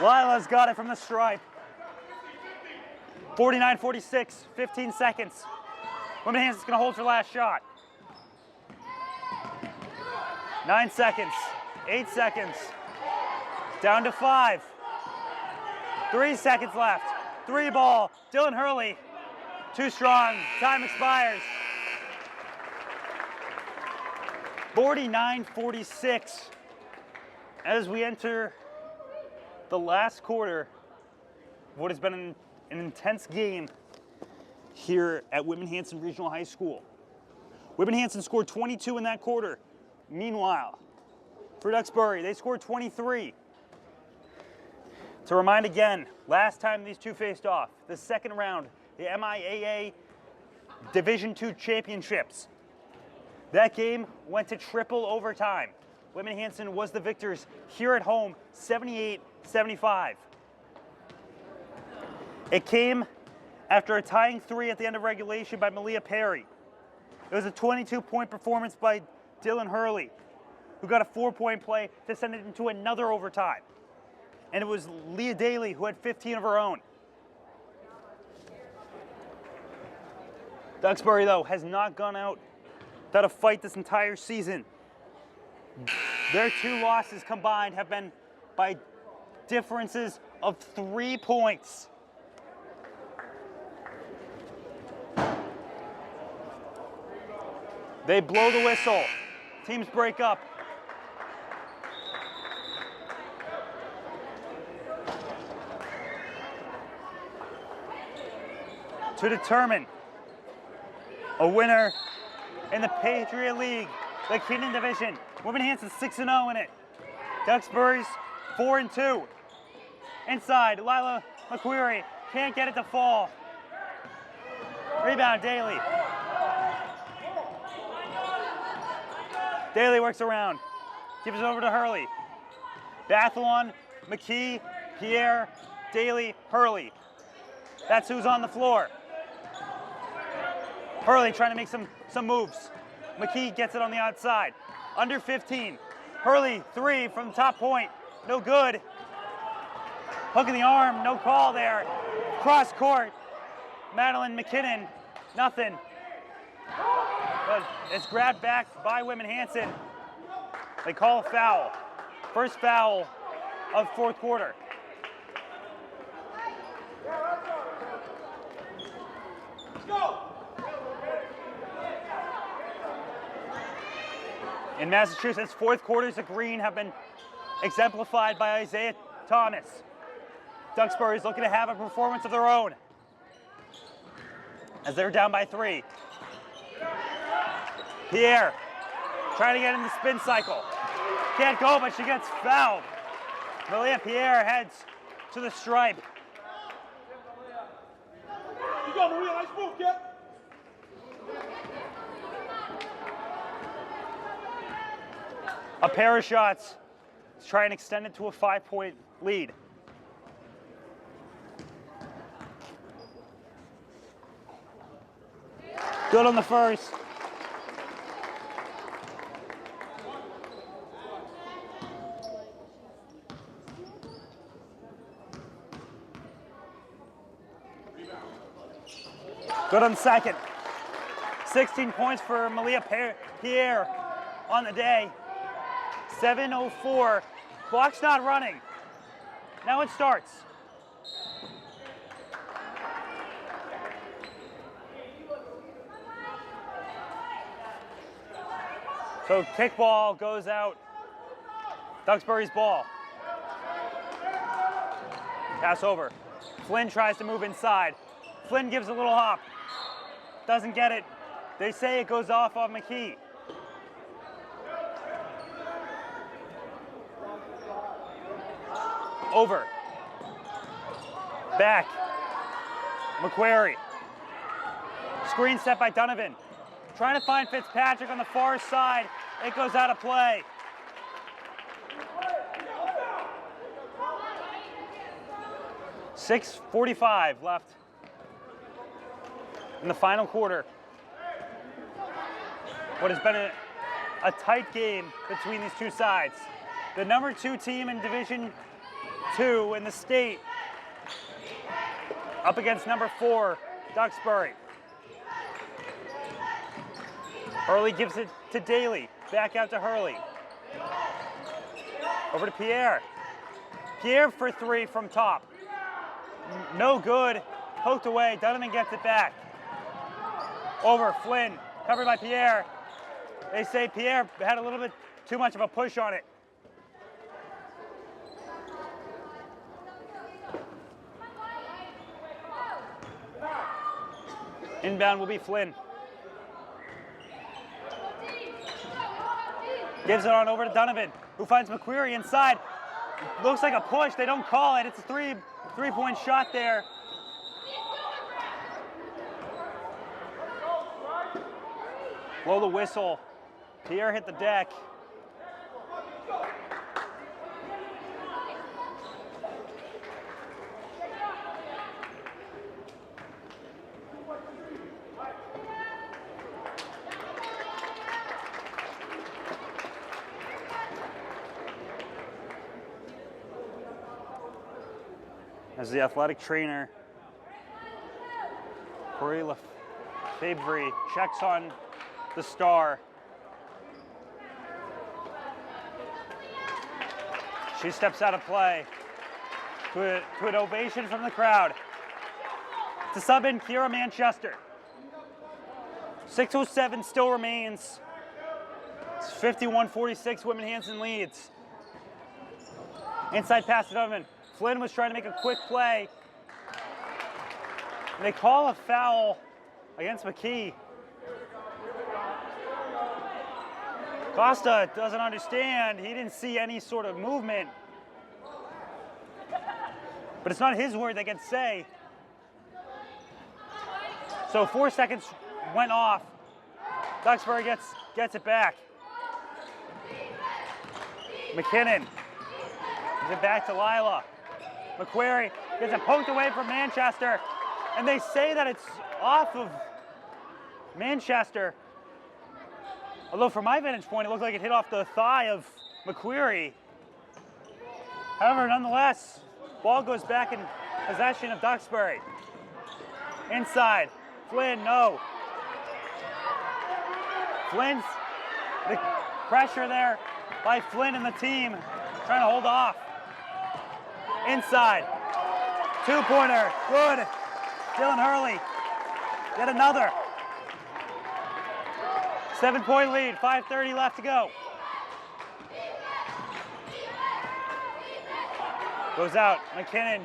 Lila's got it from the stripe. 49-46, 15 seconds. Women Hanson's gonna hold for last shot. 9 seconds, 8 seconds. Down to 5. 3 seconds left. 3 ball, Dylan Hurley. Too strong, time expires. 49-46. As we enter the last quarter of what has been an intense game here at Whitman Hanson Regional High School. Whitman Hanson scored 22 in that quarter. Meanwhile, for Duxbury, they scored 23. To remind again, last time these two faced off, the second round, the MIAA Division II Championships. That game went to triple overtime. Whitman Hanson was the victors here at home, 78-75. It came after a tying 3 at the end of regulation by Malia Perry. It was a 22-point performance by Dylan Hurley, who got a 4-point play to send it into another overtime. And it was Leah Daly who had 15 of her own. Duxbury, though, has not gone out without a fight this entire season. Their 2 losses combined have been by differences of 3 points. They blow the whistle. Teams break up. to determine a winner in the Patriot League, the Keenan Division. Women Hanson 6-0 in it. Duxbury's 4-2. Inside, Lila McQuarrie can't get it to fall. Rebound, Daly. Daly works around, gives it over to Hurley. Bathalon, McKee, Pierre, Daly, Hurley. That's who's on the floor. Hurley trying to make some moves. McKee gets it on the outside. Under 15. Hurley, 3 from the top point. No good. Hook in the arm, no call there. Cross court. Madeline McKinnon, nothing. But it's grabbed back by Women Hanson. They call a foul. First foul of fourth quarter. In Massachusetts, fourth quarters of green have been exemplified by Isaiah Thomas. Duxbury's looking to have a performance of their own as they're down by 3. Pierre trying to get in the spin cycle. Can't go, but she gets fouled. Malia Pierre heads to the stripe. You go, Maria. Nice move, kid. A pair of shots to try and extend it to a 5-point lead. Good on the first. Good on the second. 16 points for Malia Pierre on the day. 7:04. Clock's not running. Now it starts. So kickball goes out. Duxbury's ball. Pass over. Flynn tries to move inside. Flynn gives a little hop. Doesn't get it. They say it goes off of McKee. Over. Back. McQuarrie. Screen set by Donovan. Trying to find Fitzpatrick on the far side. It goes out of play. .6:45 left in the final quarter. What has been a tight game between these two sides. The number 2 team in Division II in the state up against number 4, Duxbury. Hurley gives it to Daly. Back out to Hurley. Over to Pierre. Pierre for 3 from top. No good. Poked away. Donovan gets it back. Over. Flynn. Covered by Pierre. They say Pierre had a little bit too much of a push on it. Inbound will be Flynn. Gives it on over to Donovan, who finds McQuarrie inside. Looks like a push. They don't call it. It's a three-point shot there. Blow the whistle. Pierre hit the deck. As the athletic trainer, Corey Lefebvre checks on the star. She steps out of play to an ovation from the crowd. To sub in Kira Manchester. 6:07 still remains. It's 51-46, Women Hanson leads. Inside pass to Donovan. Flynn was trying to make a quick play. They call a foul against McKee. Costa doesn't understand. He didn't see any sort of movement. But it's not his word that gets say. So 4 seconds went off. Duxbury gets it back. McKinnon gives it back to Lila. McQuarrie gets it poked away from Manchester. And they say that it's off of Manchester. Although from my vantage point, it looked like it hit off the thigh of McQuarrie. However, nonetheless, ball goes back in possession of Duxbury. Inside, Flynn, no. Flynn's, the pressure there by Flynn and the team, trying to hold off. Inside, two-pointer, good. Dylan Hurley, yet another. 7-point lead, 5:30 left to go. Goes out, McKinnon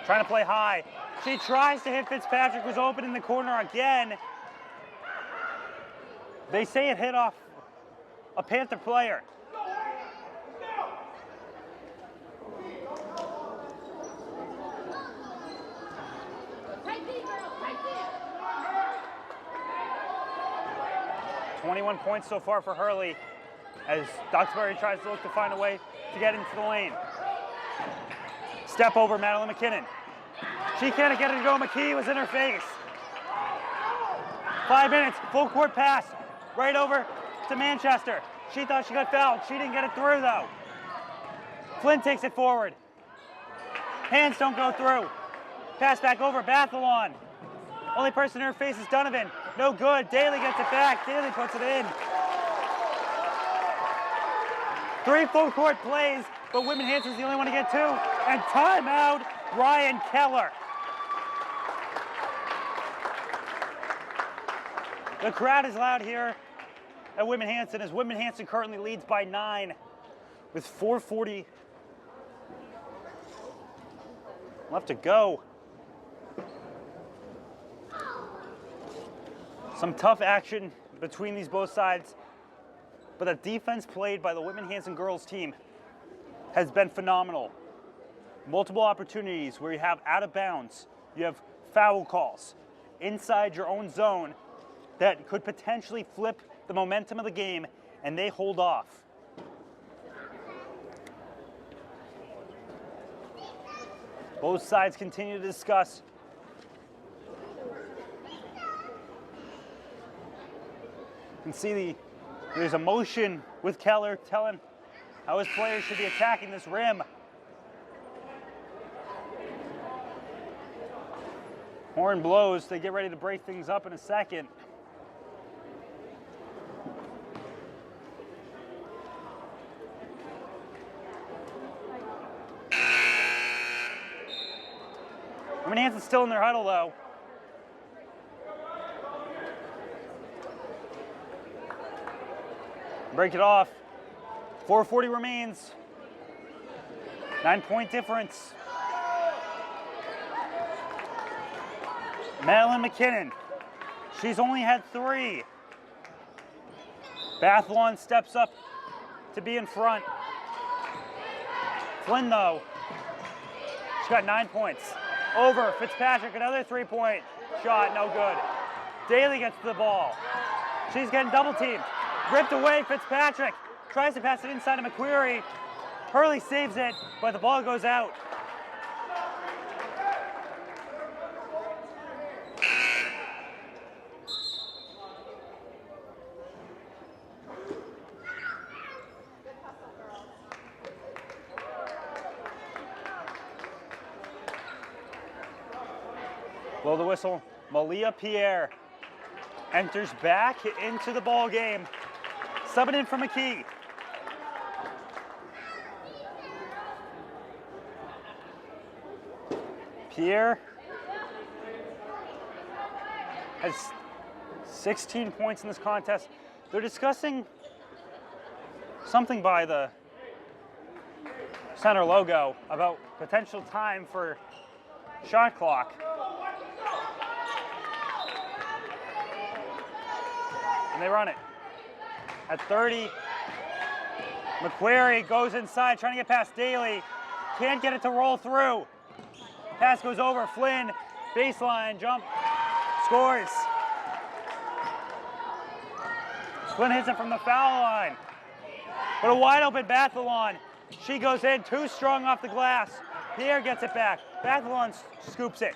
trying to play high. She tries to hit Fitzpatrick, who's open in the corner again. They say it hit off a Panther player. .21 points so far for Hurley as Duxbury tries to look to find a way to get into the lane. Step over Madeline McKinnon. She can't get it to go. McKee was in her face. 5 minutes, full court pass, right over to Manchester. She thought she got fouled. She didn't get it through though. Flynn takes it forward. Hands don't go through. Pass back over, Bathalon. Only person in her face is Donovan. No good. Daly gets it back. Daly puts it in. 3 full court plays, but Whitman Hanson's the only one to get 2. And timeout, Ryan Keller. The crowd is loud here at Whitman Hanson as Whitman Hanson currently leads by 9 with 4:40 left to go. Some tough action between these both sides, but the defense played by the Whitman Hanson girls team has been phenomenal. Multiple opportunities where you have out of bounds, you have foul calls inside your own zone that could potentially flip the momentum of the game, and they hold off. Both sides continue to discuss. You can see there's emotion with Keller telling how his players should be attacking this rim. Horn blows, they get ready to break things up in a second. Whitman Hanson's still in their huddle though. Break it off. 4:40 remains. 9-point difference. Madeline McKinnon. She's only had 3. Bathalon steps up to be in front. Flynn though, she got 9 points. Over Fitzpatrick, another 3-point shot, no good. Daly gets the ball. She's getting double teamed. Ripped away, Fitzpatrick tries to pass it inside of McQuarrie. Hurley saves it, but the ball goes out. Blow the whistle. Malia Pierre enters back into the ball game. Subbing in for McKee. Pierre has 16 points in this contest. They're discussing something by the center logo about potential time for shot clock. and they run it. At 30, McQuarrie goes inside, trying to get past Daly. Can't get it to roll through. Pass goes over, Flynn, baseline, jump, scores. Flynn hits it from the foul line. But a wide open Bathalon. She goes in, too strong off the glass. Pierre gets it back. Bathalon scoops it.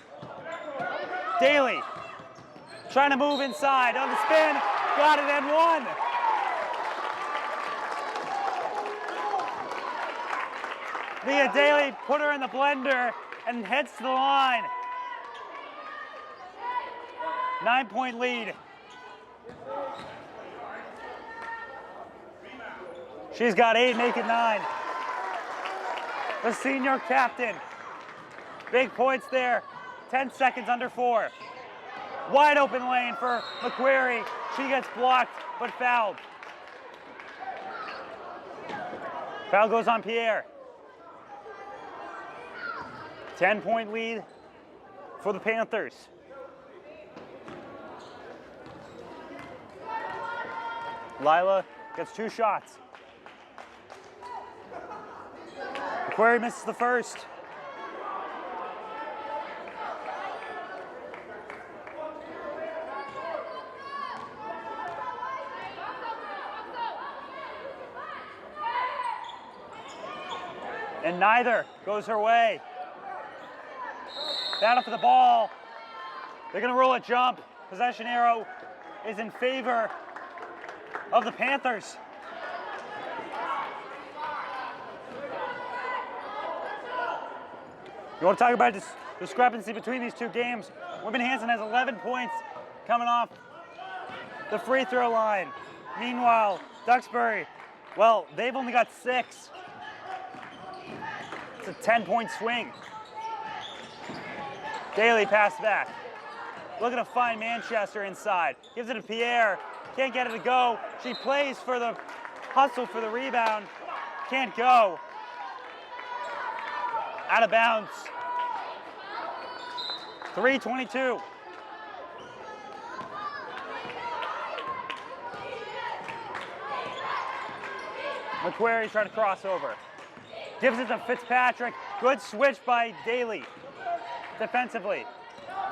Daly trying to move inside on the spin. Got it and one. Leah Daly put her in the blender and heads to the line. 9-point lead. She's got 8, make it 9. The senior captain. Big points there. 10 seconds under 4. Wide open lane for McQuarrie. She gets blocked, but fouled. Foul goes on Pierre. 10-point lead for the Panthers. Lila gets 2 shots. McQuarrie misses the first. And neither goes her way. Battle for the ball. They're going to roll a jump. Possession arrow is in favor of the Panthers. You want to talk about this discrepancy between these two games? Women Hanson has 11 points coming off the free throw line. Meanwhile, Duxbury, well, they've only got 6. It's a 10-point swing. Daly pass back. Looking to find Manchester inside. Gives it to Pierre. Can't get it to go. She plays for the hustle for the rebound. Can't go. Out of bounds. 3:22. McQuarrie trying to cross over. Gives it to Fitzpatrick. Good switch by Daly defensively.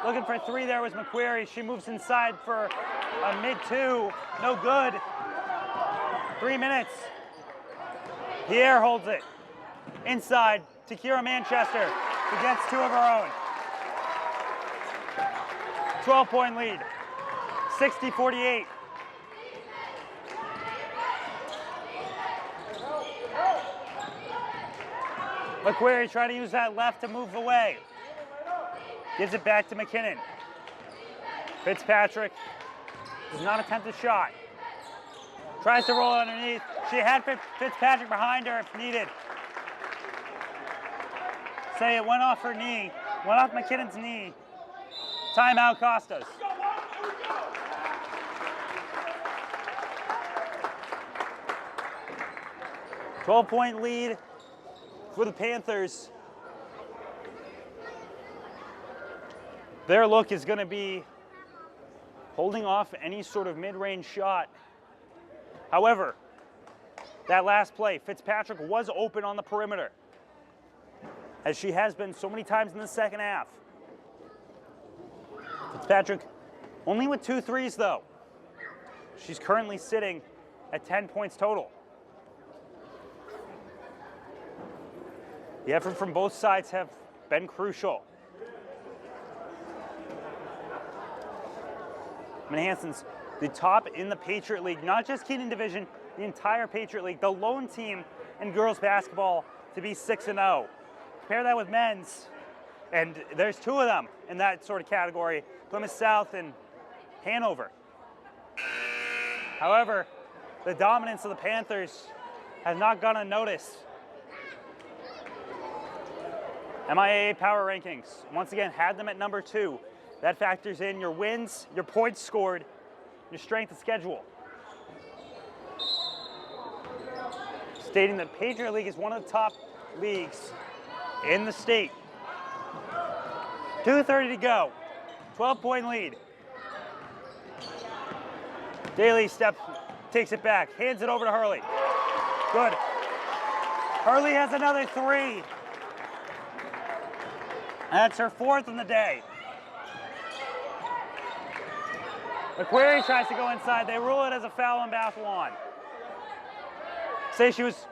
Looking for 3 there was McQuarrie. She moves inside for a mid-2. No good. 3 minutes. Pierre holds it. Inside to Kira Manchester. Who gets 2 of her own. 12-point lead. 60-48. McQuarrie trying to use that left to move away. Gives it back to McKinnon. Fitzpatrick does not attempt a shot. Tries to roll underneath. She had Fitzpatrick behind her if needed. Say it went off her knee. Went off McKinnon's knee. Timeout cost us. .12-point lead for the Panthers. Their look is going to be holding off any sort of mid-range shot. However, that last play, Fitzpatrick was open on the perimeter, as she has been so many times in the second half. Fitzpatrick only with 2 threes, though. She's currently sitting at 10 points total. The effort from both sides have been crucial. Manhanson's the top in the Patriot League, not just Keaton Division, the entire Patriot League, the lone team in girls basketball to be 6-0. Compare that with men's, and there's 2 of them in that sort of category, Plymouth South and Hanover. However, the dominance of the Panthers has not gone unnoticed. MIAA Power Rankings, once again, had them at number 2. That factors in your wins, your points scored, your strength of schedule. Stating that Patriot League is one of the top leagues in the state. 2:30 to go, 12-point lead. Daly takes it back, hands it over to Hurley. Good. Hurley has another 3. That's her 4th in the day. McQuarrie tries to go inside. They rule it as a foul on Bathalon. Say she was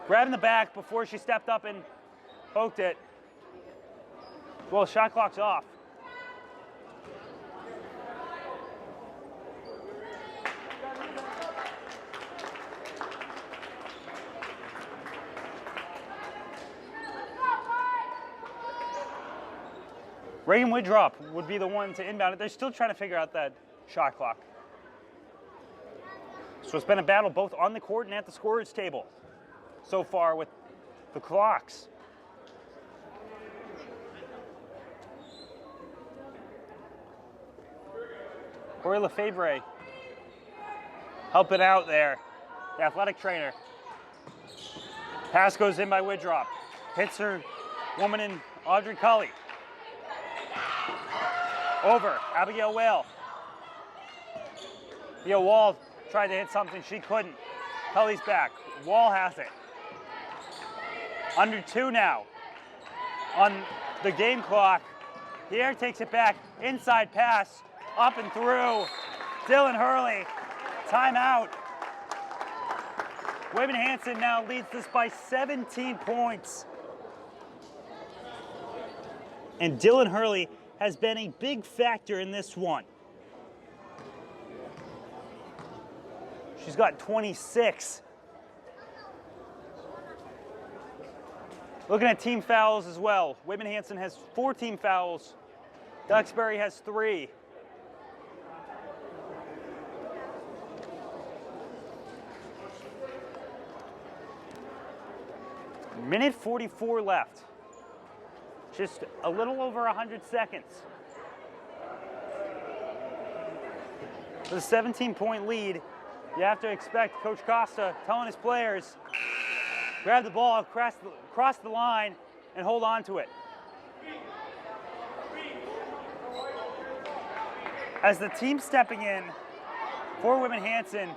grabbing the back before she stepped up and poked it. Well, shot clock's off. Reagan Woodrop would be the one to inbound it. They're still trying to figure out that shot clock. So it's been a battle both on the court and at the scorer's table so far with the clocks. Corey Lefebvre helping out there, the athletic trainer. Pass goes in by Woodrop. Hits her woman in Audrey Cully. Over, Abigail Whale. Wall tried to hit something, she couldn't. Cully's back, Wall has it. Under 2 now on the game clock. Pierre takes it back, inside pass, up and through. Dylan Hurley, timeout. Wayman Hanson now leads this by 17 points. And Dylan Hurley has been a big factor in this one. She's got 26. Looking at team fouls as well. Wayman Hanson has 4 team fouls. Duxbury has 3. Minute 44 left. Just a little over 100 seconds. With a 17-point lead, you have to expect Coach Costa telling his players, grab the ball, cross the line, and hold on to it. As the team stepping in for Wayman Hanson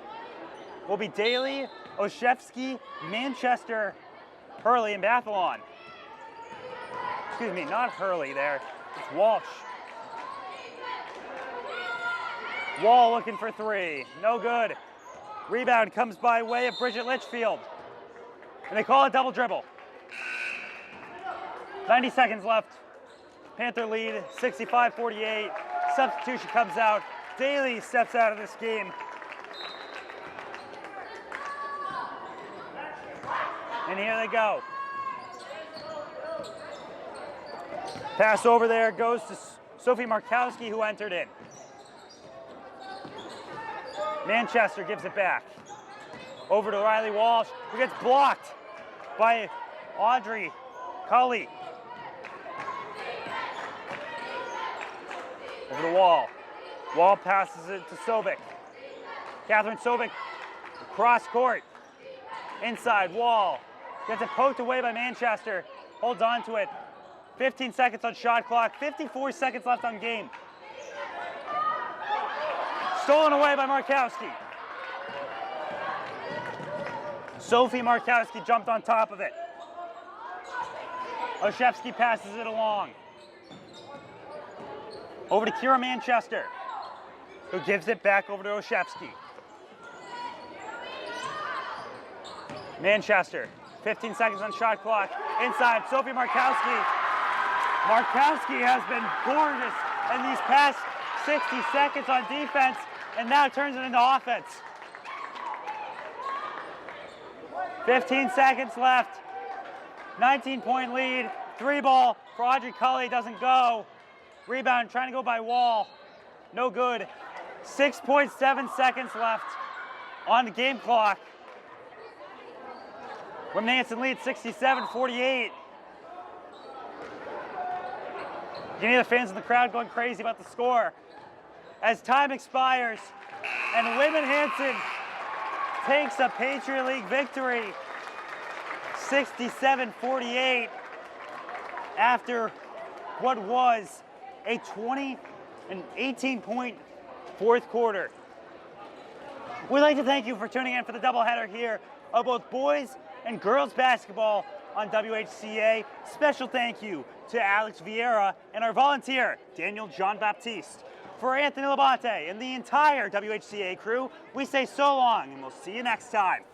will be Daly, Oshevsky, Manchester, Hurley, and Bathalon. Excuse me, not Hurley there, it's Walsh. Wall looking for 3, no good. Rebound comes by way of Bridget Litchfield. And they call it double dribble. 90 seconds left. Panther lead, 65-48. Substitution comes out. Daly steps out of this game. And here they go. Pass over there goes to Sophie Markowski, who entered in. Manchester gives it back. Over to Riley Walsh, who gets blocked by Audrey Cully. Over the Wall. Wall passes it to Sobick. Catherine Sobick, cross court. Inside, Wall. Gets it poked away by Manchester. Holds on to it. 15 seconds on shot clock. 54 seconds left on game. Stolen away by Markowski. Sophie Markowski jumped on top of it. Oshevsky passes it along. Over to Kira Manchester, who gives it back over to Oshevsky. Manchester, 15 seconds on shot clock. Inside, Sophie Markowski. Markowski has been gorgeous in these past 60 seconds on defense, and now turns it into offense. 15 seconds left. 19-point lead. 3-ball for Audrey Cully, doesn't go. Rebound trying to go by Wall. No good. 6.7 seconds left on the game clock. Wayman Hanson leads 67-48. You can hear the fans in the crowd going crazy about the score. As time expires and Wayman Hanson takes a Patriot League victory, 67-48, after what was a 18-point fourth quarter. We'd like to thank you for tuning in for the doubleheader here of both boys and girls basketball on WHCA. Special thank you to Alex Vieira and our volunteer, Daniel John Baptiste. For Anthony Labonte and the entire WHCA crew, we say so long and we'll see you next time.